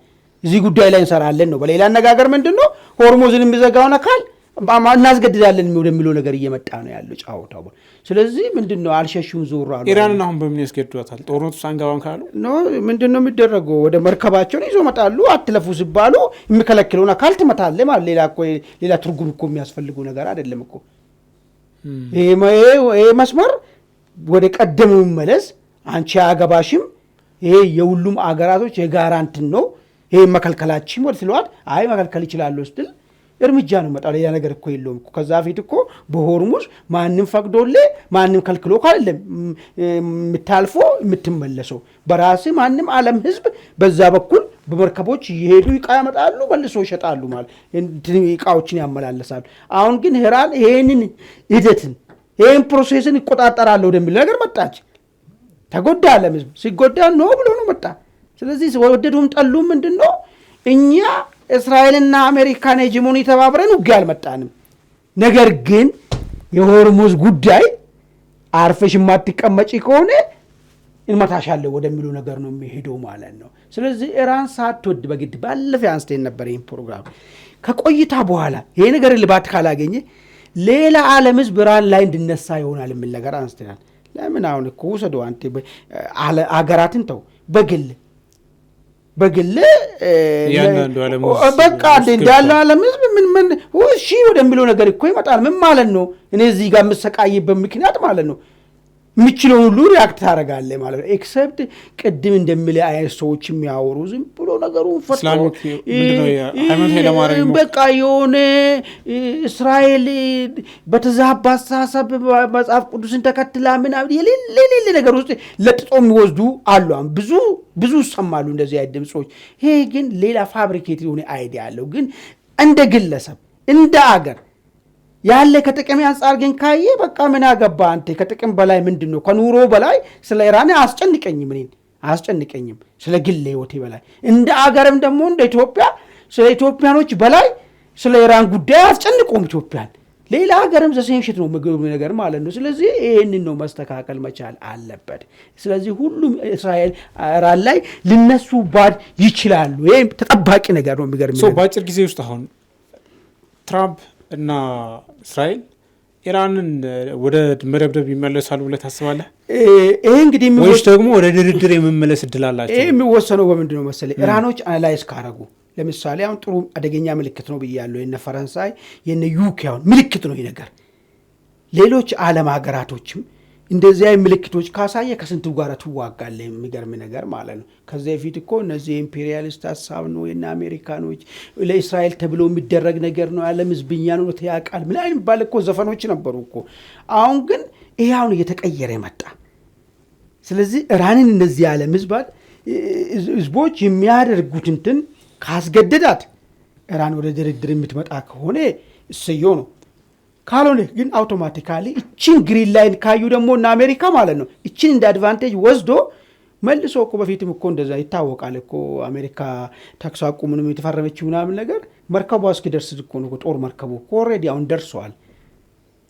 [SPEAKER 1] እዚህ ጉዳይ ላይ እንሰራለን ነው። በሌላ አነጋገር ምንድን ነው ሆርሙዝን የሚዘጋውን አካል እናስገድዳለን ወደሚለው ነገር እየመጣ ነው ያለው ጫወታው። ስለዚህ ምንድን ነው አልሸሹም ዞር አሉ።
[SPEAKER 2] ኢራንን አሁን በምን ያስገድዷታል? ጦርነቱ ሳንገባም ካሉ
[SPEAKER 1] ምንድን ነው የሚደረገው? ወደ መርከባቸውን ይዞ መጣሉ። አትለፉ ሲባሉ የሚከለክለውን አካል ትመታለህ ማለት ሌላ ትርጉም እኮ የሚያስፈልገው ነገር አይደለም እኮ። ይሄ መስመር ወደ ቀደመው መመለስ አንቺ አገባሽም፣ ይሄ የሁሉም አገራቶች የጋራ እንትን ነው። ይሄ መከልከላችን ወደ ስለዋል አይ መከልከል ይችላል ስትል እርምጃ ነው መጣው። ሌላ ነገር እኮ የለውም። ከዛ ፊት እኮ በሆርሙዝ ማንም ፈቅዶልህ ማንም ከልክሎ አይደለም የምታልፎ የምትመለሰው። በራስ ማንም ዓለም ህዝብ በዛ በኩል በመርከቦች እየሄዱ እቃ ያመጣሉ መልሶ ይሸጣሉ ማለት እቃዎችን ያመላለሳሉ። አሁን ግን ኢራን ይሄንን ሂደትን ይሄን ፕሮሴስን ይቆጣጠራል ወደሚል ነገር መጣች። ተጎዳ ዓለም ህዝብ ሲጎዳ ነው ብሎ ነው መጣ። ስለዚህ ወደዱም ጠሉም ምንድነው እኛ እስራኤልና አሜሪካን ሄጂሞኒ ተባብረን ውጊያ አልመጣንም። ነገር ግን የሆርሙዝ ጉዳይ አርፈሽ ማትቀመጪ ከሆነ እንመታሻለን ወደሚሉ ነገር ነው የሚሄደው ማለት ነው። ስለዚህ ኢራን ሳትወድ በግድ ባለፈ አንስተን ነበር ይሄን ፕሮግራም ከቆይታ በኋላ ይሄ ነገር ልባት ካላገኘ ሌላ ዓለም ህዝብ ኢራን ላይ እንድነሳ ይሆናል የሚል ነገር አንስተናል። ለምን አሁን እኮ ወሰደው አንተ አገራትን ተው በግል በግል በቃ እንዳለ ዓለም ህዝብ ምን እሺ ወደሚለው ነገር እኮ ይመጣል። ምን ማለት ነው? እኔ እዚህ ጋር የምሰቃይበት ምክንያት ማለት ነው የምችለውን ሁሉ ሪያክት ታደርጋለህ ማለት ነው። ኤክሰፕት ቅድም እንደሚለው አይነት ሰዎች የሚያወሩ ዝም ብሎ ነገሩን ፈጥሮ በቃ የሆነ እስራኤል በተዛባ አስተሳሰብ መጽሐፍ ቅዱስን ተከትላ ምናምን የሌለ ነገር ውስጥ ለጥጦ የሚወስዱ አሉ። ብዙ ይሰማሉ እንደዚህ አይነት ድምፆች። ይሄ ግን ሌላ ፋብሪኬት የሆነ አይዲያ አለው። ግን እንደ ግለሰብ እንደ አገር ያለ ከጥቅም አንጻር ግን ካየ በቃ ምን አገባ አንተ? ከጥቅም በላይ ምንድን ነው? ከኑሮ በላይ ስለ ኢራን አያስጨንቀኝም ስለ ግል ህይወቴ በላይ እንደ አገርም ደግሞ እንደ ኢትዮጵያ ስለ ኢትዮጵያኖች በላይ ስለ ኢራን ጉዳይ አያስጨንቀውም ኢትዮጵያን። ሌላ ሀገርም ዘሴንሽት ነው ምግብ ነገር ማለት ነው። ስለዚህ ይህንን ነው መስተካከል መቻል አለበት። ስለዚህ ሁሉም እስራኤል ኢራን ላይ ሊነሱባት ይችላሉ። ይህም ተጠባቂ ነገር ነው። የሚገርም
[SPEAKER 2] በአጭር ጊዜ ውስጥ አሁን ትራምፕ እና እስራኤል ኢራንን ወደ መደብደብ ይመለሳሉ ብለህ ታስባለህ?
[SPEAKER 1] ይሄ እንግዲህ
[SPEAKER 2] ወይስ ደግሞ ወደ ድርድር የመመለስ እድል አላቸው?
[SPEAKER 1] ይሄ የሚወሰነው በምንድን ነው መሰለህ? ኢራኖች አናላይዝ ካረጉ ለምሳሌ አሁን ጥሩ አደገኛ ምልክት ነው ብያለሁ። የነ ፈረንሳይ የነ ዩኬ አሁን ምልክት ነው ይሄ ነገር። ሌሎች ዓለም ሀገራቶችም እንደዚህ አይነት ምልክቶች ካሳየ ከስንቱ ጋር ትዋጋለህ? የሚገርም ነገር ማለት ነው። ከዚህ በፊት እኮ እነዚህ ኢምፔሪያሊስት ሀሳብ ነው የና አሜሪካኖች ለእስራኤል ተብሎ የሚደረግ ነገር ነው ዓለም ህዝብኛ ነው ያውቃል ምን አይነት ባለ እኮ ዘፈኖች ነበሩ እኮ። አሁን ግን ይሄ አሁን እየተቀየረ መጣ። ስለዚህ ኢራንን እነዚህ ዓለም ህዝቦች የሚያደርጉት እንትን ካስገደዳት ኢራን ወደ ድርድር የምትመጣ ከሆነ እሰየው ነው። ካልሆነ ግን አውቶማቲካሊ እችን ግሪን ላይን ካዩ ደግሞ እና አሜሪካ ማለት ነው እችን እንደ አድቫንቴጅ ወስዶ መልሶ እኮ በፊትም እኮ እንደዛ ይታወቃል እኮ አሜሪካ ታክስ አቁሙንም የተፈረመችው ምናምን ነገር መርከቧ እስኪደርስ እኮ ነው ጦር መርከቡ እኮ ኦልሬዲ አሁን ደርሷል።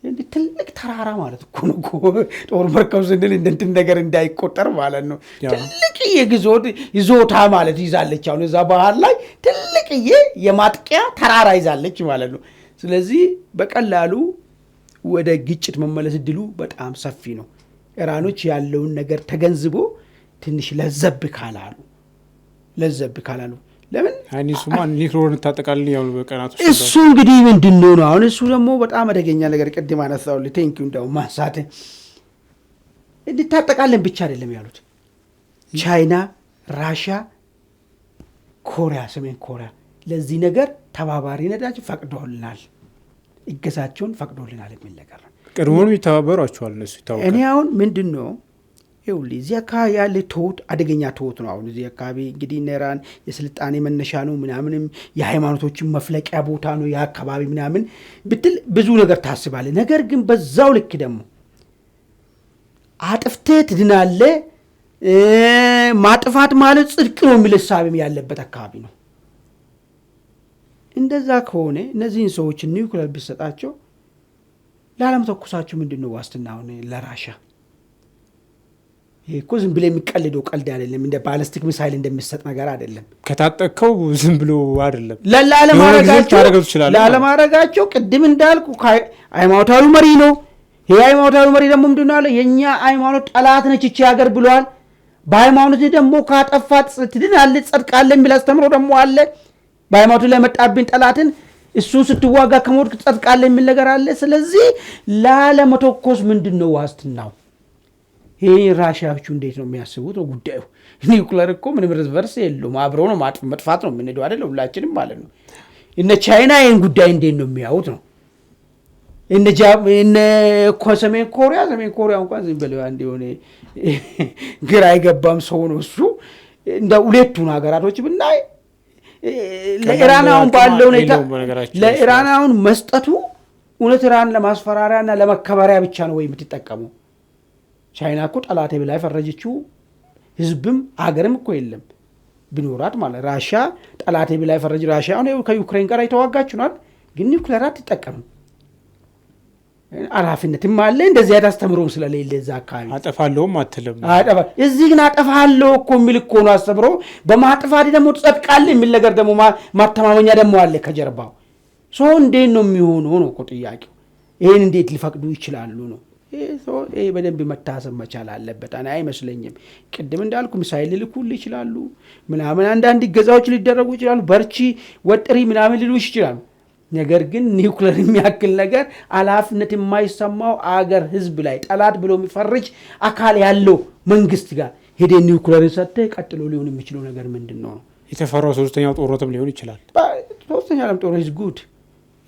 [SPEAKER 1] እንዴ ትልቅ ተራራ ማለት እኮ ነው ጦር መርከቡ ስንል እንትን ነገር እንዳይቆጠር ማለት ነው። ትልቅ ይዞታ ማለት ይዛለች። አሁን እዛ ባህር ላይ ትልቅ የማጥቂያ ተራራ ይዛለች ማለት ነው። ስለዚህ በቀላሉ ወደ ግጭት መመለስ እድሉ በጣም ሰፊ ነው። ኢራኖች ያለውን ነገር ተገንዝቦ ትንሽ ለዘብ ካላሉ ለምን
[SPEAKER 2] አይኒሱማ ኒክሮን ታጠቃልል ያው በቀናት ውስጥ
[SPEAKER 1] እሱ እንግዲህ ምንድነው ነው አሁን እሱ ደግሞ በጣም አደገኛ ነገር ቅድም አነሳውልህ። ቴንኪው እንደው ማሳተ እንድታጠቃለን ብቻ አይደለም ያሉት ቻይና፣ ራሽያ፣ ኮሪያ፣ ሰሜን ኮሪያ ለዚህ ነገር ተባባሪ ነዳጅ ፈቅዶልናል፣ እገዛቸውን ፈቅዶልናል የሚል ነገር ነው።
[SPEAKER 2] ቀድሞውኑ ይተባበሯቸዋል እነሱ ይታወቃል።
[SPEAKER 1] እኔ አሁን ምንድነው ይኸውልህ እዚህ አካባቢ ያለ ትሁት አደገኛ ትሁት ነው። አሁን እዚህ አካባቢ እንግዲህ ኢራን የስልጣኔ መነሻ ነው ምናምንም የሃይማኖቶችን መፍለቂያ ቦታ ነው የአካባቢ ምናምን ብትል ብዙ ነገር ታስባለህ። ነገር ግን በዛው ልክ ደግሞ አጥፍተህ ትድናለህ፣ ማጥፋት ማለት ጽድቅ ነው የሚል እሳቤም ያለበት አካባቢ ነው። እንደዛ ከሆነ እነዚህን ሰዎች ኒውክሌር ቢሰጣቸው ለዓለም ተኩሳቸው ምንድን ነው ዋስትናውን ለራሻ? ይሄ እኮ ዝም ብሎ የሚቀልደው ቀልድ አይደለም። እንደ ባለስቲክ ሚሳይል እንደሚሰጥ ነገር አይደለም።
[SPEAKER 2] ከታጠቅከው ዝም ብሎ አይደለም።
[SPEAKER 1] ለዓለማረጋቸው ቅድም እንዳልኩ ሃይማኖታዊ መሪ ነው። ይሄ ሃይማኖታዊ መሪ ደግሞ ምንድን ነው አለ የእኛ ሃይማኖት ጠላት ነች ይቺ ሀገር ብሏል። በሃይማኖት ደግሞ ካጠፋት ትድናለች ጸድቃለች የሚል አስተምሮ ደግሞ አለ። በሃይማኖቱ ላይ መጣብን ጠላትን እሱን ስትዋጋ ከሞት ጸድቃለች የሚል ነገር አለ። ስለዚህ ላለመተኮስ ምንድን ነው ዋስትናው? ይሄ ራሽያዎቹ እንዴት ነው የሚያስቡት ነው ጉዳዩ። ኒውክሌር እኮ ምንም ሪቨርስ የለውም፣ አብረው ነው መጥፋት ነው የምንሄደው አይደል ሁላችንም ማለት ነው። እነ ቻይና ይህን ጉዳይ እንዴት ነው የሚያዩት ነው? እነ ሰሜን ኮሪያ እንኳን ዝም ብለው አንድ የሆነ ግራ አይገባም ሰው ነው እሱ። እንደ ሁለቱን ሀገራቶች ብናይ ለኢራናውን ባለው ሁኔታ ለኢራናውን መስጠቱ እውነት ኢራን ለማስፈራሪያና ለመከበሪያ ብቻ ነው ወይ የምትጠቀመው? ቻይና እኮ ጠላቴ ብላ ፈረጀችው ህዝብም ሀገርም እኮ የለም ቢኖራት ማለት። ራሽያ ጠላቴ ብላ ፈረጅ ራሽያ አሁን ከዩክሬን ጋር የተዋጋችናል፣ ግን ኒውክሌር አትጠቀምም። አላፊነትም አለ እንደዚህ አስተምሮም ስለሌለ እዛ አካባቢ
[SPEAKER 2] አጠፋለሁም አትልም።
[SPEAKER 1] እዚህ ግን አጠፋለሁ እኮ የሚል እኮ ነው አስተምሮ። በማጥፋት ደግሞ ትጸድቃለህ የሚል ነገር ደግሞ ማተማመኛ ደግሞ አለ ከጀርባው። እንዴት ነው የሚሆነው ነው እኮ ጥያቄው። ይሄን እንዴት ሊፈቅዱ ይችላሉ ነው? ይሄ በደንብ መታሰብ መቻል አለበት። እኔ አይመስለኝም። ቅድም እንዳልኩ ሚሳይል ሊልኩልህ ይችላሉ ምናምን፣ አንዳንድ ገዛዎች ሊደረጉ ይችላሉ፣ በርቺ ወጥሪ ምናምን ሊሉሽ ይችላሉ። ነገር ግን ኒውክሌር የሚያክል ነገር ኃላፊነት የማይሰማው አገር ህዝብ ላይ ጠላት ብሎ የሚፈርጅ አካል ያለው መንግስት ጋር ሄደ ኒውክሌርን ሰጥተህ ቀጥሎ ሊሆን የሚችለው ነገር ምንድን ነው?
[SPEAKER 2] የተፈራው ሶስተኛው ጦርነትም ሊሆን ይችላል።
[SPEAKER 1] ሶስተኛው ዓለም ጦርነት ጉድ።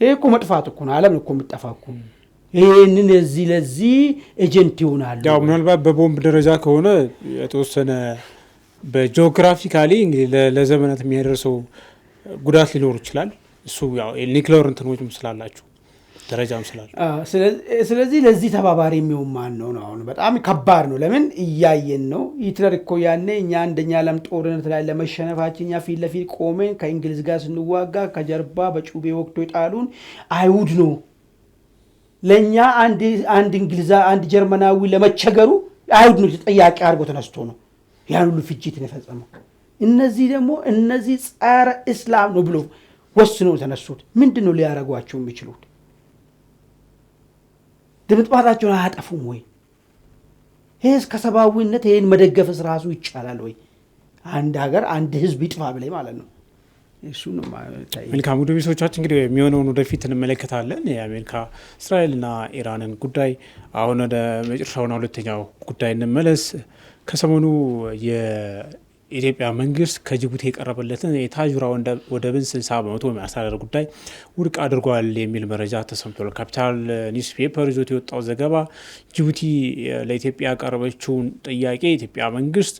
[SPEAKER 1] ይሄ እኮ መጥፋት እኮ ነው። ዓለም እኮ የምጠፋ እኮ ይህንን ለዚህ ኤጀንት ይሆናሉ።
[SPEAKER 2] ያው ምናልባት በቦምብ ደረጃ ከሆነ የተወሰነ በጂኦግራፊካሊ እንግዲህ ለዘመናት የሚያደርሰው ጉዳት ሊኖር ይችላል። እሱ ያው ኒውክሌር እንትኖችም ስላላችሁ ደረጃም ስላለ
[SPEAKER 1] ስለዚህ ለዚህ ተባባሪ የሚሆን ማን ነው? አሁን በጣም ከባድ ነው። ለምን እያየን ነው። ሂትለር እኮ ያኔ እኛ አንደኛ ዓለም ጦርነት ላይ ለመሸነፋችን እኛ ፊት ለፊት ቆመን ከእንግሊዝ ጋር ስንዋጋ ከጀርባ በጩቤ ወቅቶ የጣሉን አይሁድ ነው። ለእኛ አንድ ጀርመናዊ ለመቸገሩ አይሁድ ነው ተጠያቂ አድርጎ ተነስቶ ነው ያን ሁሉ ፍጅት የፈጸመው። እነዚህ ደግሞ እነዚህ ጸረ እስላም ነው ብሎ ወስነው ተነሱት። ምንድን ነው ሊያደርጓቸው የሚችሉት? ድምጥማጣቸውን አያጠፉም ወይ? ይህስ ከሰብአዊነት ይህን መደገፍስ ራሱ ይቻላል ወይ? አንድ ሀገር አንድ ህዝብ ይጥፋ ብላይ ማለት ነው።
[SPEAKER 2] መልካም ውድ ቤተሰቦቻችን እንግዲህ የሚሆነውን ወደፊት እንመለከታለን። የአሜሪካ እስራኤልና ኢራንን ጉዳይ አሁን ወደ መጨረሻውና ሁለተኛው ጉዳይ እንመለስ። ከሰሞኑ የኢትዮጵያ መንግስት ከጅቡቲ የቀረበለትን የታጁራ ወደብን 60 በመቶ የሚያስተዳደር ጉዳይ ውድቅ አድርጓል የሚል መረጃ ተሰምቷል። ካፒታል ኒውስ ፔፐር ይዞት የወጣው ዘገባ ጅቡቲ ለኢትዮጵያ ያቀረበችውን ጥያቄ የኢትዮጵያ መንግስት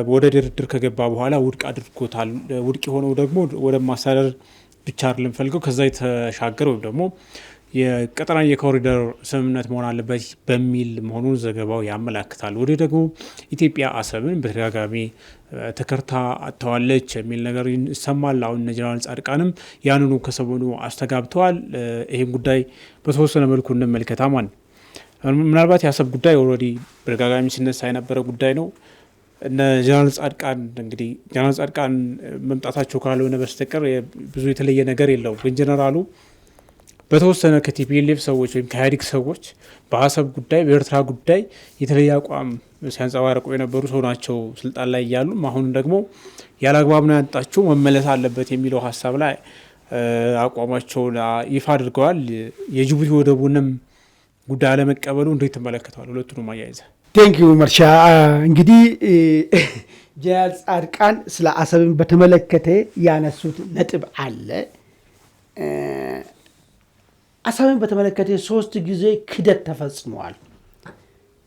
[SPEAKER 2] ወደ ድርድር ከገባ በኋላ ውድቅ አድርጎታል። ውድቅ የሆነው ደግሞ ወደ ማስተዳደር ብቻ አይደለም ፈልገው ከዛ የተሻገረ ወይም ደግሞ የቀጠና የኮሪደር ስምምነት መሆን አለበት በሚል መሆኑን ዘገባው ያመላክታል። ወደ ደግሞ ኢትዮጵያ አሰብን በተደጋጋሚ ተከርታ አጥተዋለች የሚል ነገር ይሰማል። አሁን ጀነራል ጻድቃንም ያንኑ ከሰሞኑ አስተጋብተዋል። ይህም ጉዳይ በተወሰነ መልኩ እንመልከታ። ምናልባት የአሰብ ጉዳይ ኦልሬዲ በተደጋጋሚ ሲነሳ የነበረ ጉዳይ ነው። እነ ጀነራል ጻድቃን እንግዲህ ጀነራል ጻድቃን መምጣታቸው ካልሆነ በስተቀር ብዙ የተለየ ነገር የለውም። ግን ጀነራሉ በተወሰነ ከቲፒኤልኤፍ ሰዎች ወይም ከኢህአዴግ ሰዎች በአሰብ ጉዳይ በኤርትራ ጉዳይ የተለየ አቋም ሲያንጸባርቁ የነበሩ ሰው ናቸው ስልጣን ላይ እያሉ። አሁን ደግሞ ያለ አግባብ ነው ያጣቸው መመለስ አለበት የሚለው ሀሳብ ላይ አቋማቸውን ይፋ አድርገዋል። የጅቡቲ ወደቡንም ጉዳይ አለመቀበሉ እንዴት ትመለከተዋል? ሁለቱንም አያይዘ
[SPEAKER 1] ቴንኪዩ መርሻ። እንግዲህ ጀነራል ጻድቃን ስለ አሰብን በተመለከተ ያነሱት ነጥብ አለ። አሰብን በተመለከተ 3 ጊዜ ክደት ተፈጽመዋል።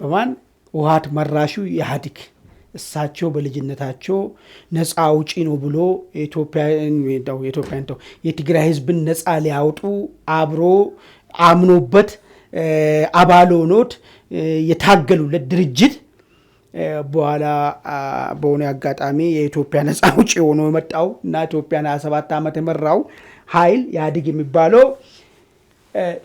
[SPEAKER 1] በማን ውሃት መራሹ ኢህአዴግ እሳቸው በልጅነታቸው ነፃ አውጪ ነው ብሎ የትግራይ ህዝብን ነፃ ሊያወጡ አብሮ አምኖበት አባል ሆኖት የታገሉለት ድርጅት በኋላ በሆነ አጋጣሚ የኢትዮጵያ ነፃ አውጪ ሆኖ የመጣው እና ኢትዮጵያን 27 ዓመት የመራው ኃይል ኢህአዴግ የሚባለው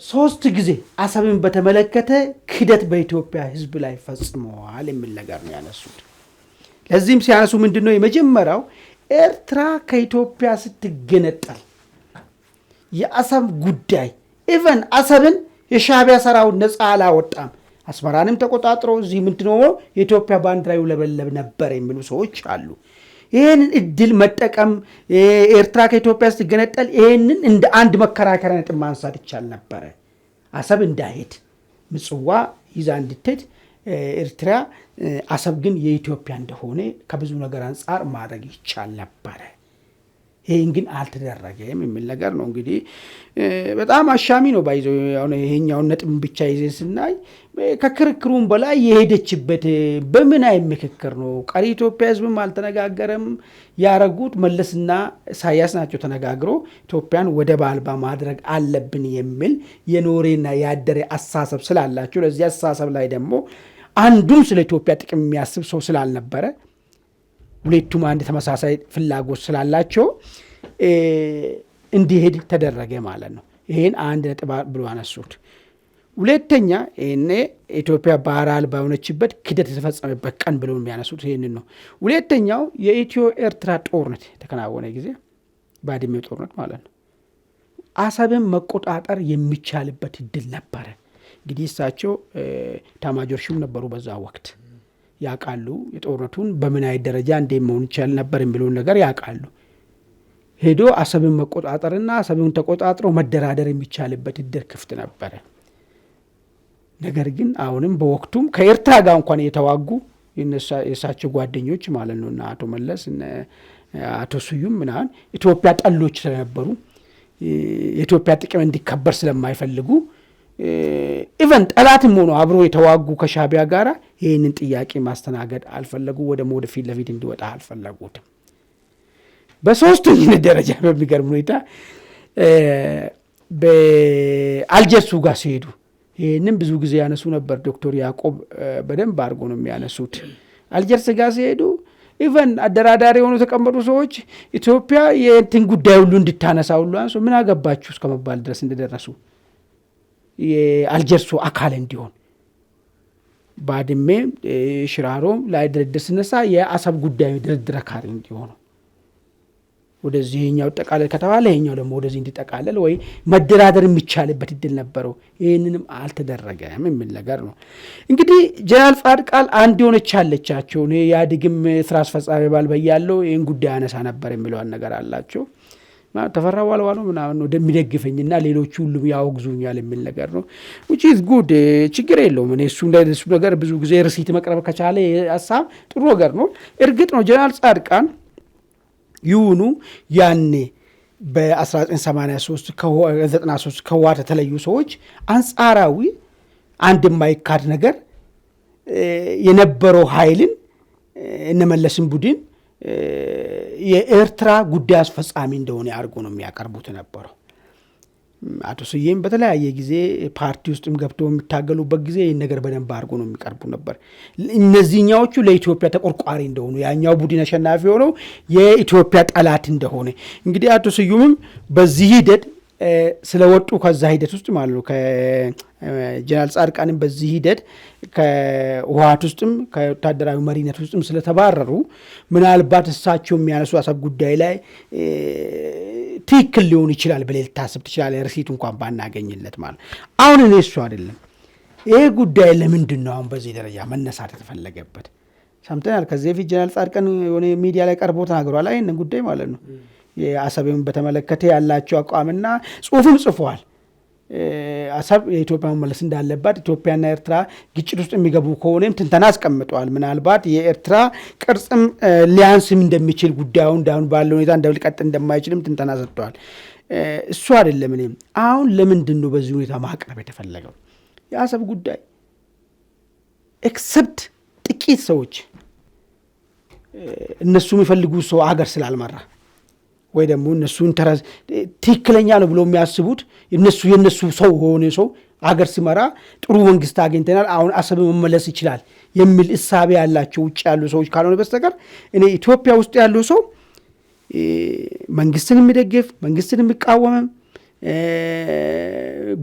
[SPEAKER 1] 3 ጊዜ አሰብን በተመለከተ ክደት በኢትዮጵያ ህዝብ ላይ ፈጽመዋል የሚል ነገር ነው ያነሱት። ለዚህም ሲያነሱ ምንድነው የመጀመሪያው ኤርትራ ከኢትዮጵያ ስትገነጠል የአሰብ ጉዳይ ኢቨን አሰብን የሻዕቢያ ሰራዊት ነፃ አላወጣም፣ አስመራንም ተቆጣጥሮ እዚህ ምንድነው የኢትዮጵያ ባንዲራ ይውለበለብ ነበር የሚሉ ሰዎች አሉ። ይህንን እድል መጠቀም ኤርትራ ከኢትዮጵያ ስትገነጠል ይህንን እንደ አንድ መከራከሪያ ነጥብ ማንሳት ይቻል ነበረ። አሰብ እንዳይሄድ ምጽዋ ይዛ እንድትሄድ ኤርትራ፣ አሰብ ግን የኢትዮጵያ እንደሆነ ከብዙ ነገር አንጻር ማድረግ ይቻል ነበረ። ይህን ግን አልተደረገም የሚል ነገር ነው። እንግዲህ በጣም አሻሚ ነው ባይዘው ይሄኛውን ነጥብ ብቻ ይዘን ስናይ ከክርክሩም በላይ የሄደችበት በምን አይነት ምክክር ነው? ቀሪ ኢትዮጵያ ህዝብም አልተነጋገረም። ያረጉት መለስና ኢሳያስ ናቸው። ተነጋግሮ ኢትዮጵያን ወደብ አልባ ማድረግ አለብን የሚል የኖሬና ያደረ አሳሰብ ስላላቸው ለዚህ አሳሰብ ላይ ደግሞ አንዱም ስለ ኢትዮጵያ ጥቅም የሚያስብ ሰው ስላልነበረ ሁለቱም አንድ ተመሳሳይ ፍላጎት ስላላቸው እንዲሄድ ተደረገ ማለት ነው። ይሄን አንድ ነጥብ ብሎ አነሱት። ሁለተኛ እኔ ኢትዮጵያ ባህር አልባ የሆነችበት ክደት የተፈጸመበት ቀን ብሎ የሚያነሱት ይሄንን ነው። ሁለተኛው የኢትዮ ኤርትራ ጦርነት የተከናወነ ጊዜ ባድሜው ጦርነት ማለት ነው። አሰብን መቆጣጠር የሚቻልበት እድል ነበረ። እንግዲህ እሳቸው ኤታማዦር ሹም ነበሩ በዛ ወቅት ያውቃሉ። የጦርነቱን በምን አይነት ደረጃ እንደመሆን ይችላል ነበር የሚለውን ነገር ያውቃሉ። ሄዶ አሰብን መቆጣጠርና አሰብን ተቆጣጥሮ መደራደር የሚቻልበት እድል ክፍት ነበረ። ነገር ግን አሁንም በወቅቱም ከኤርትራ ጋር እንኳን የተዋጉ የእሳቸው ጓደኞች ማለት ነው እና አቶ መለስ እና አቶ ስዩም ምናምን ኢትዮጵያ ጠሎች ስለነበሩ የኢትዮጵያ ጥቅም እንዲከበር ስለማይፈልጉ ኢቨን ጠላትም ሆኖ አብሮ የተዋጉ ከሻቢያ ጋር ይህንን ጥያቄ ማስተናገድ አልፈለጉ። ወደ ፊት ለፊት እንዲወጣ አልፈለጉትም። በሶስተኛ ደረጃ በሚገርም ሁኔታ በአልጀርሱ ጋር ሲሄዱ ይህንም ብዙ ጊዜ ያነሱ ነበር። ዶክተር ያዕቆብ በደንብ አድርጎ ነው የሚያነሱት። አልጀርስ ጋር ሲሄዱ ኢቨን አደራዳሪ የሆኑ የተቀመጡ ሰዎች ኢትዮጵያ የእንትን ጉዳይ ሁሉ እንድታነሳ ሁሉ አንሶ ምን አገባችሁ እስከመባል ድረስ እንደደረሱ የአልጀርሱ አካል እንዲሆን ባድሜ ሽራሮ ላይ ድርድር ሲነሳ የአሰብ ጉዳይ ድርድር አካል እንዲሆኑ ወደዚህኛው ጠቃለል ከተባለ ይሄኛው ደግሞ ወደዚህ እንዲጠቃለል ወይ መደራደር የሚቻልበት እድል ነበረው። ይህንንም አልተደረገም የሚል ነገር ነው። እንግዲህ ጀነራል ጻድቃን አንድ ሆነች አለቻቸው። እኔ ያድግም ስራ አስፈጻሚ ባልበያለው ይህን ጉዳይ አነሳ ነበር የሚለውን ነገር አላቸው። ተፈራ ዋልዋሎ ምናምን እንደሚደግፈኝና ሌሎቹ ሁሉ ያወግዙኛል የሚል ነገር ነው። which is good ችግር የለውም። እኔ እሱ ነገር ብዙ ጊዜ ርሲት መቅረብ ከቻለ ሀሳብ ጥሩ ነገር ነው። እርግጥ ነው ጀነራል ጻድቃን ይሁኑ ያኔ በ1983 ከ93 ከህወሓት የተለዩ ሰዎች አንጻራዊ አንድ የማይካድ ነገር የነበረው ኃይልን እነመለስን ቡድን የኤርትራ ጉዳይ አስፈጻሚ እንደሆነ አድርጎ ነው የሚያቀርቡት ነበረው። አቶ ስዬም በተለያየ ጊዜ ፓርቲ ውስጥም ገብተው የሚታገሉበት ጊዜ ይህን ነገር በደንብ አድርጎ ነው የሚቀርቡ ነበር። እነዚህኛዎቹ ለኢትዮጵያ ተቆርቋሪ እንደሆኑ ያኛው ቡድን አሸናፊ ሆነው የኢትዮጵያ ጠላት እንደሆነ እንግዲህ አቶ ስዩምም በዚህ ሂደት ስለወጡ ከዛ ሂደት ውስጥ ማለት ነው ከጀነራል ጻድቃንም በዚህ ሂደት ከህወሓት ውስጥም ከወታደራዊ መሪነት ውስጥም ስለተባረሩ ምናልባት እሳቸው የሚያነሱ አሰብ ጉዳይ ላይ ትክክል ሊሆን ይችላል ብለህ ልታስብ ትችላለህ። ርሲቱ እንኳን ባናገኝለት ማለት አሁን እኔ እሱ አይደለም ይሄ ጉዳይ ለምንድን ነው አሁን በዚህ ደረጃ መነሳት የተፈለገበት? ሰምተናል። ከዚህ በፊት ጀነራል ጻድቃን የሆነ ሚዲያ ላይ ቀርቦ ተናግሯል። ይህንን ጉዳይ ማለት ነው የአሰብን በተመለከተ ያላቸው አቋምና ጽሁፍም ጽፏል። አሰብ የኢትዮጵያ መመለስ እንዳለባት ኢትዮጵያና ኤርትራ ግጭት ውስጥ የሚገቡ ከሆነም ትንተና አስቀምጠዋል። ምናልባት የኤርትራ ቅርጽም ሊያንስም እንደሚችል ጉዳዩ እንዳሁን ባለው ሁኔታ እንደሊቀጥል እንደማይችልም ትንተና ሰጥተዋል። እሱ አይደለም። እኔም አሁን ለምንድን ነው በዚህ ሁኔታ ማቅረብ የተፈለገው? የአሰብ ጉዳይ ኤክሰፕት ጥቂት ሰዎች እነሱ የሚፈልጉ ሰው አገር ስላልመራ ወይ ደግሞ እነሱ ኢንተረስ ትክክለኛ ነው ብሎ የሚያስቡት የነሱ ሰው ሆነ ሰው አገር ሲመራ ጥሩ መንግስት አግኝተናል አሁን አሰብ መመለስ ይችላል የሚል እሳቤ ያላቸው ውጭ ያሉ ሰዎች ካልሆነ በስተቀር እኔ ኢትዮጵያ ውስጥ ያለው ሰው መንግስትን የሚደግፍ መንግስትን የሚቃወም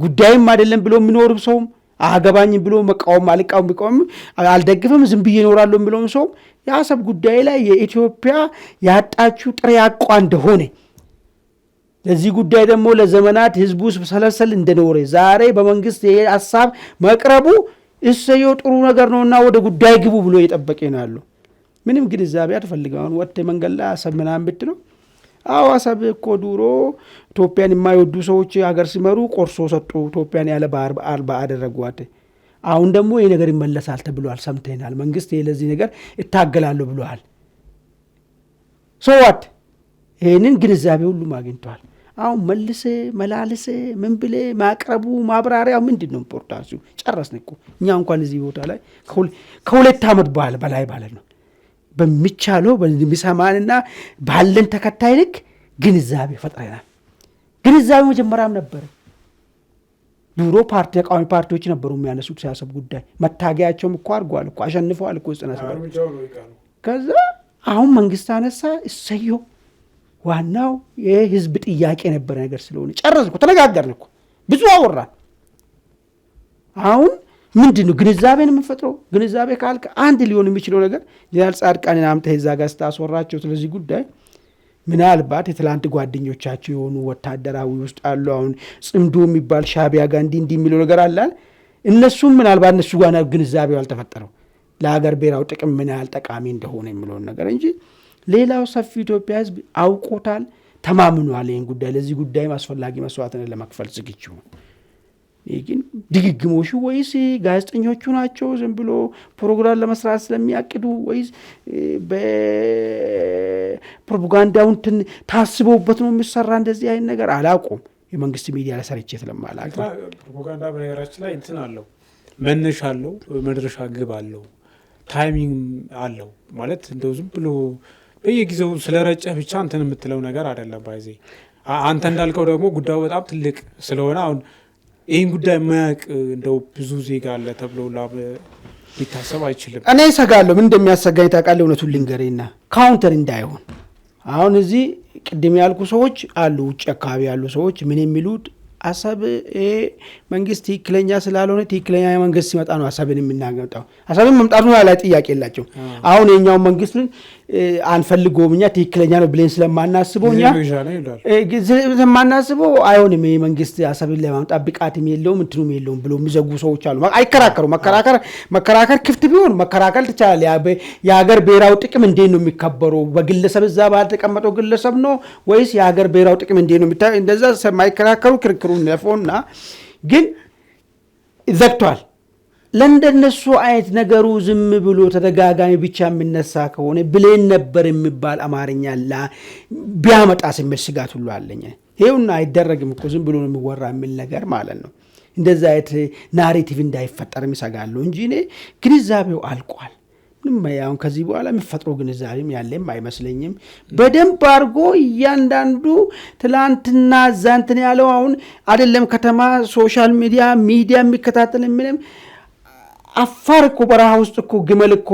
[SPEAKER 1] ጉዳይም አይደለም ብሎ የሚኖር ሰው አገባኝ ብሎ መቃወም አልቃወም አልደግፍም ዝም ብዬ እኖራለሁ የሚለው ሰው የአሰብ ጉዳይ ላይ የኢትዮጵያ ያጣችው ጥሬ አቋ እንደሆነ ለዚህ ጉዳይ ደግሞ ለዘመናት ህዝቡ ሰለሰል እንደኖረ ዛሬ በመንግስት ይሄ ሐሳብ መቅረቡ እሰየው ጥሩ ነገር ነውና ወደ ጉዳይ ግቡ ብሎ እየጠበቀ ነው ያለው። ምንም ግንዛቤ አትፈልግም። ወጥተ መንገላ አሰብ ምናምን ብትለው አዎ አሰብ እኮ ድሮ ኢትዮጵያን የማይወዱ ሰዎች ሀገር ሲመሩ ቆርሶ ሰጡ ኢትዮጵያን ያለ ባህር አልባ አደረጓት። አሁን ደግሞ ይሄ ነገር ይመለሳል ተብሏል ሰምተናል። መንግስት ለዚህ ነገር እታገላለሁ ብሏል። ሶዋት ይሄንን ግንዛቤ ሁሉ አግኝቷል። አሁን መልሰ መላልሰ ምን ብለ ማቅረቡ ማብራሪያው ምንድነው ኢምፖርታንሱ? ጨረስን እኮ እኛ እንኳን እዚህ ቦታ ላይ ከሁለት ዓመት በላይ ማለት ነው በሚቻለው በሚሰማንና ባለን ተከታይ ልክ ግንዛቤ ፈጥረናል። ግንዛቤ መጀመሪያም ነበር። ድሮ ተቃዋሚ ፓርቲዎች ነበሩ የሚያነሱት ሲያሰብ ጉዳይ መታገያቸውም እኮ አድርገዋል እኮ አሸንፈዋል እኮ ከዛ አሁን መንግስት አነሳ እሰየው ዋናው የህዝብ ጥያቄ ነበር ነገር ስለሆነ ጨረስን እኮ ተነጋገርን እኮ ብዙ አወራን። አሁን ምንድነው ግንዛቤን የምንፈጥረው? ግንዛቤ ካልክ አንድ ሊሆን የሚችለው ነገር ጀነራል ጻድቃንን አምጥተህ እዛ ጋር ስታስወራቸው ስለዚህ ጉዳይ ምናልባት የትላንት ጓደኞቻቸው የሆኑ ወታደራዊ ውስጥ አሉ አሁን ጽምዶ የሚባል ሻቢያ ጋር እንዲህ የሚለው ነገር አለ እነሱም ምናልባት እነሱ ጋር ግንዛቤው አልተፈጠረው ለሀገር ብሔራዊ ጥቅም ምን ያህል ጠቃሚ እንደሆነ የሚለውን ነገር እንጂ ሌላው ሰፊ ኢትዮጵያ ህዝብ አውቆታል፣ ተማምኗል። ይህን ጉዳይ ለዚህ ጉዳይ አስፈላጊ መስዋዕትን ለመክፈል ዝግጁ ነው። ይህ ግን ድግግሞሹ ወይስ ጋዜጠኞቹ ናቸው ዝም ብሎ ፕሮግራም ለመስራት ስለሚያቅዱ ወይስ በፕሮፓጋንዳውን ታስበውበት ነው የሚሰራ እንደዚህ አይነት ነገር አላውቁም። የመንግስት ሚዲያ ላይ ሰርቼ ስለማላውቅ
[SPEAKER 2] ፕሮፓጋንዳ በነገራችን ላይ እንትን አለው፣ መነሻ አለው፣ መድረሻ ግብ አለው፣ ታይሚንግ አለው። ማለት እንደው ዝም ብሎ በየጊዜው ስለረጨህ ብቻ እንትን የምትለው ነገር አይደለም። ባይዜ አንተ እንዳልከው ደግሞ ጉዳዩ በጣም ትልቅ ስለሆነ አሁን ይህን ጉዳይ የማያውቅ እንደው ብዙ ዜጋ አለ ተብሎ ሊታሰብ አይችልም።
[SPEAKER 1] እኔ እሰጋለሁ። ምን እንደሚያሰጋኝ ታውቃለህ? እውነቱን ልንገርህና ካውንተር እንዳይሆን አሁን እዚህ ቅድም ያልኩ ሰዎች አሉ፣ ውጭ አካባቢ ያሉ ሰዎች ምን የሚሉት አሰብ መንግስት ትክክለኛ ስላልሆነ ትክክለኛ መንግስት ሲመጣ ነው አሰብን የምናገጣው። አሰብን መምጣቱ ላይ ጥያቄ የላቸው። አሁን የኛውን መንግስትን አንፈልገውም እኛ ትክክለኛ ነው ብለን ስለማናስበው እኛ ስለማናስበው አይሆንም ይሄ መንግስት አሰብን ለማምጣት ብቃትም የለውም እንትኑም የለውም ብሎ የሚዘጉ ሰዎች አሉ። አይከራከሩ። መከራከር ክፍት ቢሆን መከራከር ትችላለህ። የሀገር ብሔራዊ ጥቅም እንዴት ነው የሚከበረው? በግለሰብ እዛ ባልተቀመጠው ግለሰብ ነው ወይስ የሀገር ብሔራዊ ጥቅም እንዴት ነው የሚታ እንደዛ የማይከራከሩ ክርክሩ ነፎና ግን ዘግቷል። ለእንደነሱ አይነት ነገሩ ዝም ብሎ ተደጋጋሚ ብቻ የሚነሳ ከሆነ ብሌን ነበር የሚባል አማርኛ ቢያመጣ ስሜት ስጋት ሁሉ አለኝ። ይሄውና አይደረግም እኮ ዝም ብሎ ነው የሚወራ የሚል ነገር ማለት ነው። እንደዛ አይነት ናሬቲቭ እንዳይፈጠር ይሰጋሉ እንጂ እኔ ግንዛቤው አልቋል። ምንም ያው ከዚህ በኋላ የሚፈጥረው ግንዛቤም ያለም አይመስለኝም። በደንብ አድርጎ እያንዳንዱ ትላንትና ዛንትን ያለው አሁን አይደለም ከተማ ሶሻል ሚዲያ የሚከታተል ምንም አፋር እኮ በረሃ ውስጥ እኮ ግመል እኮ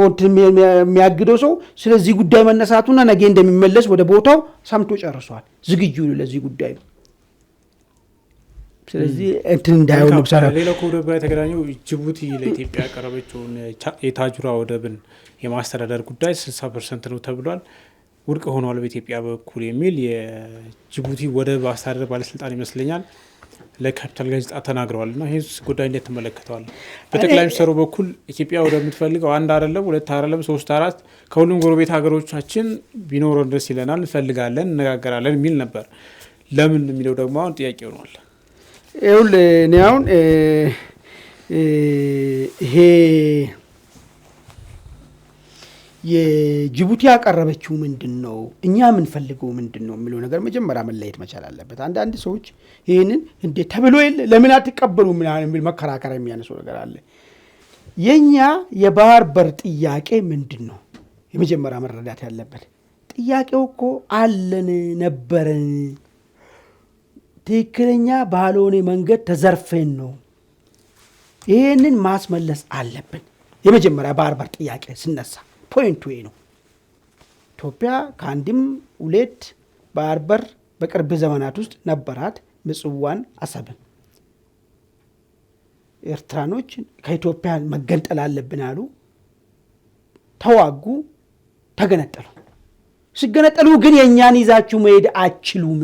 [SPEAKER 1] የሚያግደው ሰው ስለዚህ ጉዳይ መነሳቱና ነገ እንደሚመለስ ወደ ቦታው ሰምቶ ጨርሷል። ዝግጁ ለዚህ ጉዳይ ነው። ስለዚህ እንትን እንዳይሆን ነው።
[SPEAKER 2] ሌላው ከወደብ ጋር የተገናኘው ጅቡቲ ለኢትዮጵያ ያቀረበችውን የታጁራ ወደብን የማስተዳደር ጉዳይ 60% ነው ተብሏል። ውድቅ ሆኗል በኢትዮጵያ በኩል የሚል የጅቡቲ ወደብ አስተዳደር ባለስልጣን ይመስለኛል ለካፒታል ጋዜጣ ተናግረዋል። እና ይህ ጉዳይ እንዴት ተመለከተዋል? በጠቅላይ ሚኒስትሩ በኩል ኢትዮጵያ ወደምትፈልገው አንድ አይደለም፣ ሁለት አይደለም፣ 3 4 ከሁሉም ጎረቤት ሀገሮቻችን ቢኖረን ደስ ይለናል፣ እንፈልጋለን፣ እነጋገራለን የሚል ነበር። ለምን የሚለው ደግሞ አሁን ጥያቄ ሆኗል።
[SPEAKER 1] ይኸውልህ እኔ አሁን ይሄ የጅቡቲ ያቀረበችው ምንድን ነው፣ እኛ የምንፈልገው ምንድን ነው የሚለው ነገር መጀመሪያ መለየት መቻል አለበት። አንዳንድ ሰዎች ይህንን እንዴት ተብሎ የለ ለምን አትቀበሉ ምናምን የሚል መከራከር የሚያነሱ ነገር አለ። የኛ የባህር በር ጥያቄ ምንድን ነው? የመጀመሪያ መረዳት ያለበት ጥያቄው እኮ አለን ነበረን፣ ትክክለኛ ባልሆነ መንገድ ተዘርፈን ነው። ይህንን ማስመለስ አለብን። የመጀመሪያ ባህር በር ጥያቄ ስነሳ ፖይንቱ ነው። ኢትዮጵያ ከአንድም 2 ባህር በር በቅርብ ዘመናት ውስጥ ነበራት፣ ምጽዋን፣ አሰብን። ኤርትራኖች ከኢትዮጵያ መገንጠል አለብን አሉ፣ ተዋጉ፣ ተገነጠሉ። ሲገነጠሉ ግን የእኛን ይዛችሁ መሄድ አችሉም፣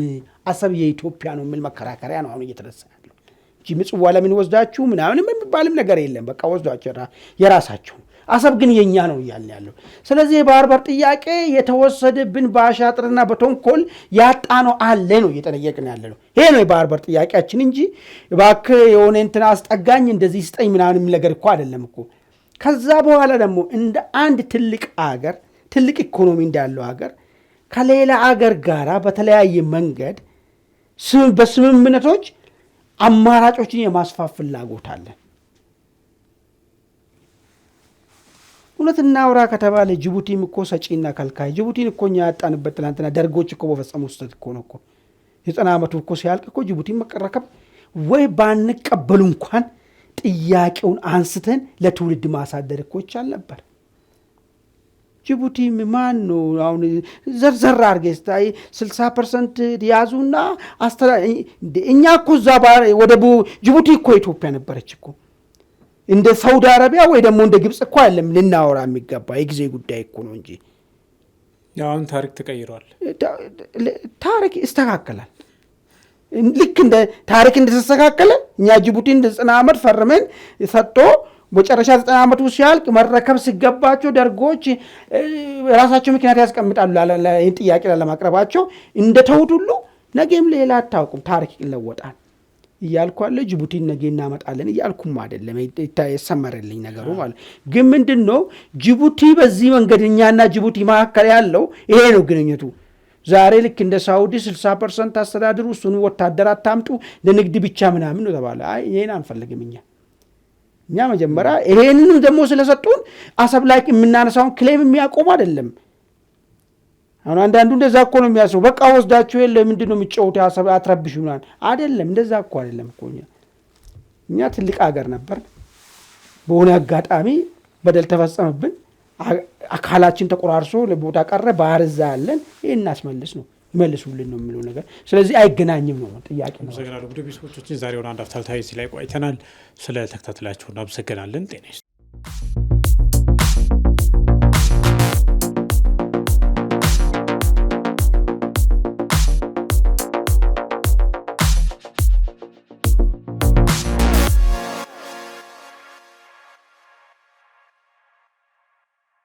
[SPEAKER 1] አሰብ የኢትዮጵያ ነው የሚል መከራከሪያ ነው አሁን እየተነሳ ያለው እንጂ ምጽዋ ለምን ወስዳችሁ ምናምን የሚባልም ነገር የለም። በቃ ወስዷቸው የራሳችሁ፣ አሰብ ግን የኛ ነው እያልን ያለው። ስለዚህ የባህር በር ጥያቄ የተወሰደብን በአሻጥርና በተንኮል ያጣነው አለ ነው እየጠየቅን ያለ ነው። ይሄ ነው የባህር በር ጥያቄያችን እንጂ እባክህ የሆነ እንትን አስጠጋኝ እንደዚህ ስጠኝ ምናምን ነገር እኮ አይደለም እኮ። ከዛ በኋላ ደግሞ እንደ አንድ ትልቅ አገር ትልቅ ኢኮኖሚ እንዳለው ሀገር ከሌላ አገር ጋራ በተለያየ መንገድ በስምምነቶች አማራጮችን የማስፋት ፍላጎት አለን። እውነት እናውራ ከተባለ ጅቡቲም እኮ ሰጪና ከልካይ፣ ጅቡቲን እኮ እኛ ያጣንበት ትናንትና ደርጎች እኮ በፈጸሙ ስህተት እኮ ነው እኮ 90 ዓመቱ እኮ ሲያልቅ እኮ ጅቡቲን መቀረከብ ወይ ባንቀበሉ እንኳን ጥያቄውን አንስተን ለትውልድ ማሳደር እኮ ይቻል ነበር። ጅቡቲ ማን ነው አሁን ዘርዘር አድርገህ ስታይ 60% ያዙና እኛ እኮ እዛ ወደ ጅቡቲ እኮ ኢትዮጵያ ነበረች እኮ እንደ ሳውዲ አረቢያ ወይ ደግሞ እንደ ግብጽ እኮ አይደለም ልናወራ የሚገባ የጊዜ ጉዳይ እኮ ነው እንጂ
[SPEAKER 2] አሁን ታሪክ ተቀይሯል።
[SPEAKER 1] ታሪክ ይስተካከላል። ልክ እንደ ታሪክ እንደተስተካከለ እኛ ጅቡቲን 90 ዓመት ፈርመን ሰጥቶ በጨረሻ 90 ዓመቱ ሲያልቅ መረከብ ሲገባቸው ደርጎች ራሳቸው ምክንያት ያስቀምጣሉ ይህን ጥያቄ ለማቅረባቸው እንደተውት ሁሉ ነገም ሌላ አታውቁም ታሪክ ይለወጣል እያልኩ አለ ጅቡቲን ነገ እናመጣለን እያልኩም አይደለም የተሰመረልኝ ነገሩ ማለት ግን ምንድነው ጅቡቲ በዚህ መንገድኛና ጅቡቲ መካከል ያለው ይሄ ነው ግንኙነቱ ዛሬ ልክ እንደ ሳውዲ 60% አስተዳድሩ እሱን ወታደር አታምጡ ለንግድ ብቻ ምናምን ነው ተባለ አይ ይሄን አንፈልግም እኛ መጀመሪያ ይሄንን ደግሞ ስለሰጡን አሰብ ላይ የምናነሳውን ክሌም የሚያቆም አይደለም አሁን አንዳንዱ እንደዛ እኮ ነው የሚያስበው በቃ ወስዳችሁ የለ ምንድነው የሚጫወቱ አሰብ አትረብሹ ምናምን አይደለም እንደዛ እኮ አይደለም እኮ እኛ ትልቅ ሀገር ነበር በሆነ አጋጣሚ በደል ተፈጸመብን አካላችን ተቆራርሶ ለቦታ ቀረ ባህር እዛ ያለን ይሄን እናስመልስ ነው ይመልሱልን ነው የሚለው ነገር ስለዚህ አይገናኝም ነው ጥያቄ ነው
[SPEAKER 2] ሰገራሉ ጉድ ቢስኮቾችን ዛሬውን አንድ አፍታልታይ እዚህ ላይ ቆይተናል ስለ ተከታተላችሁ እናመሰግናለን ጤና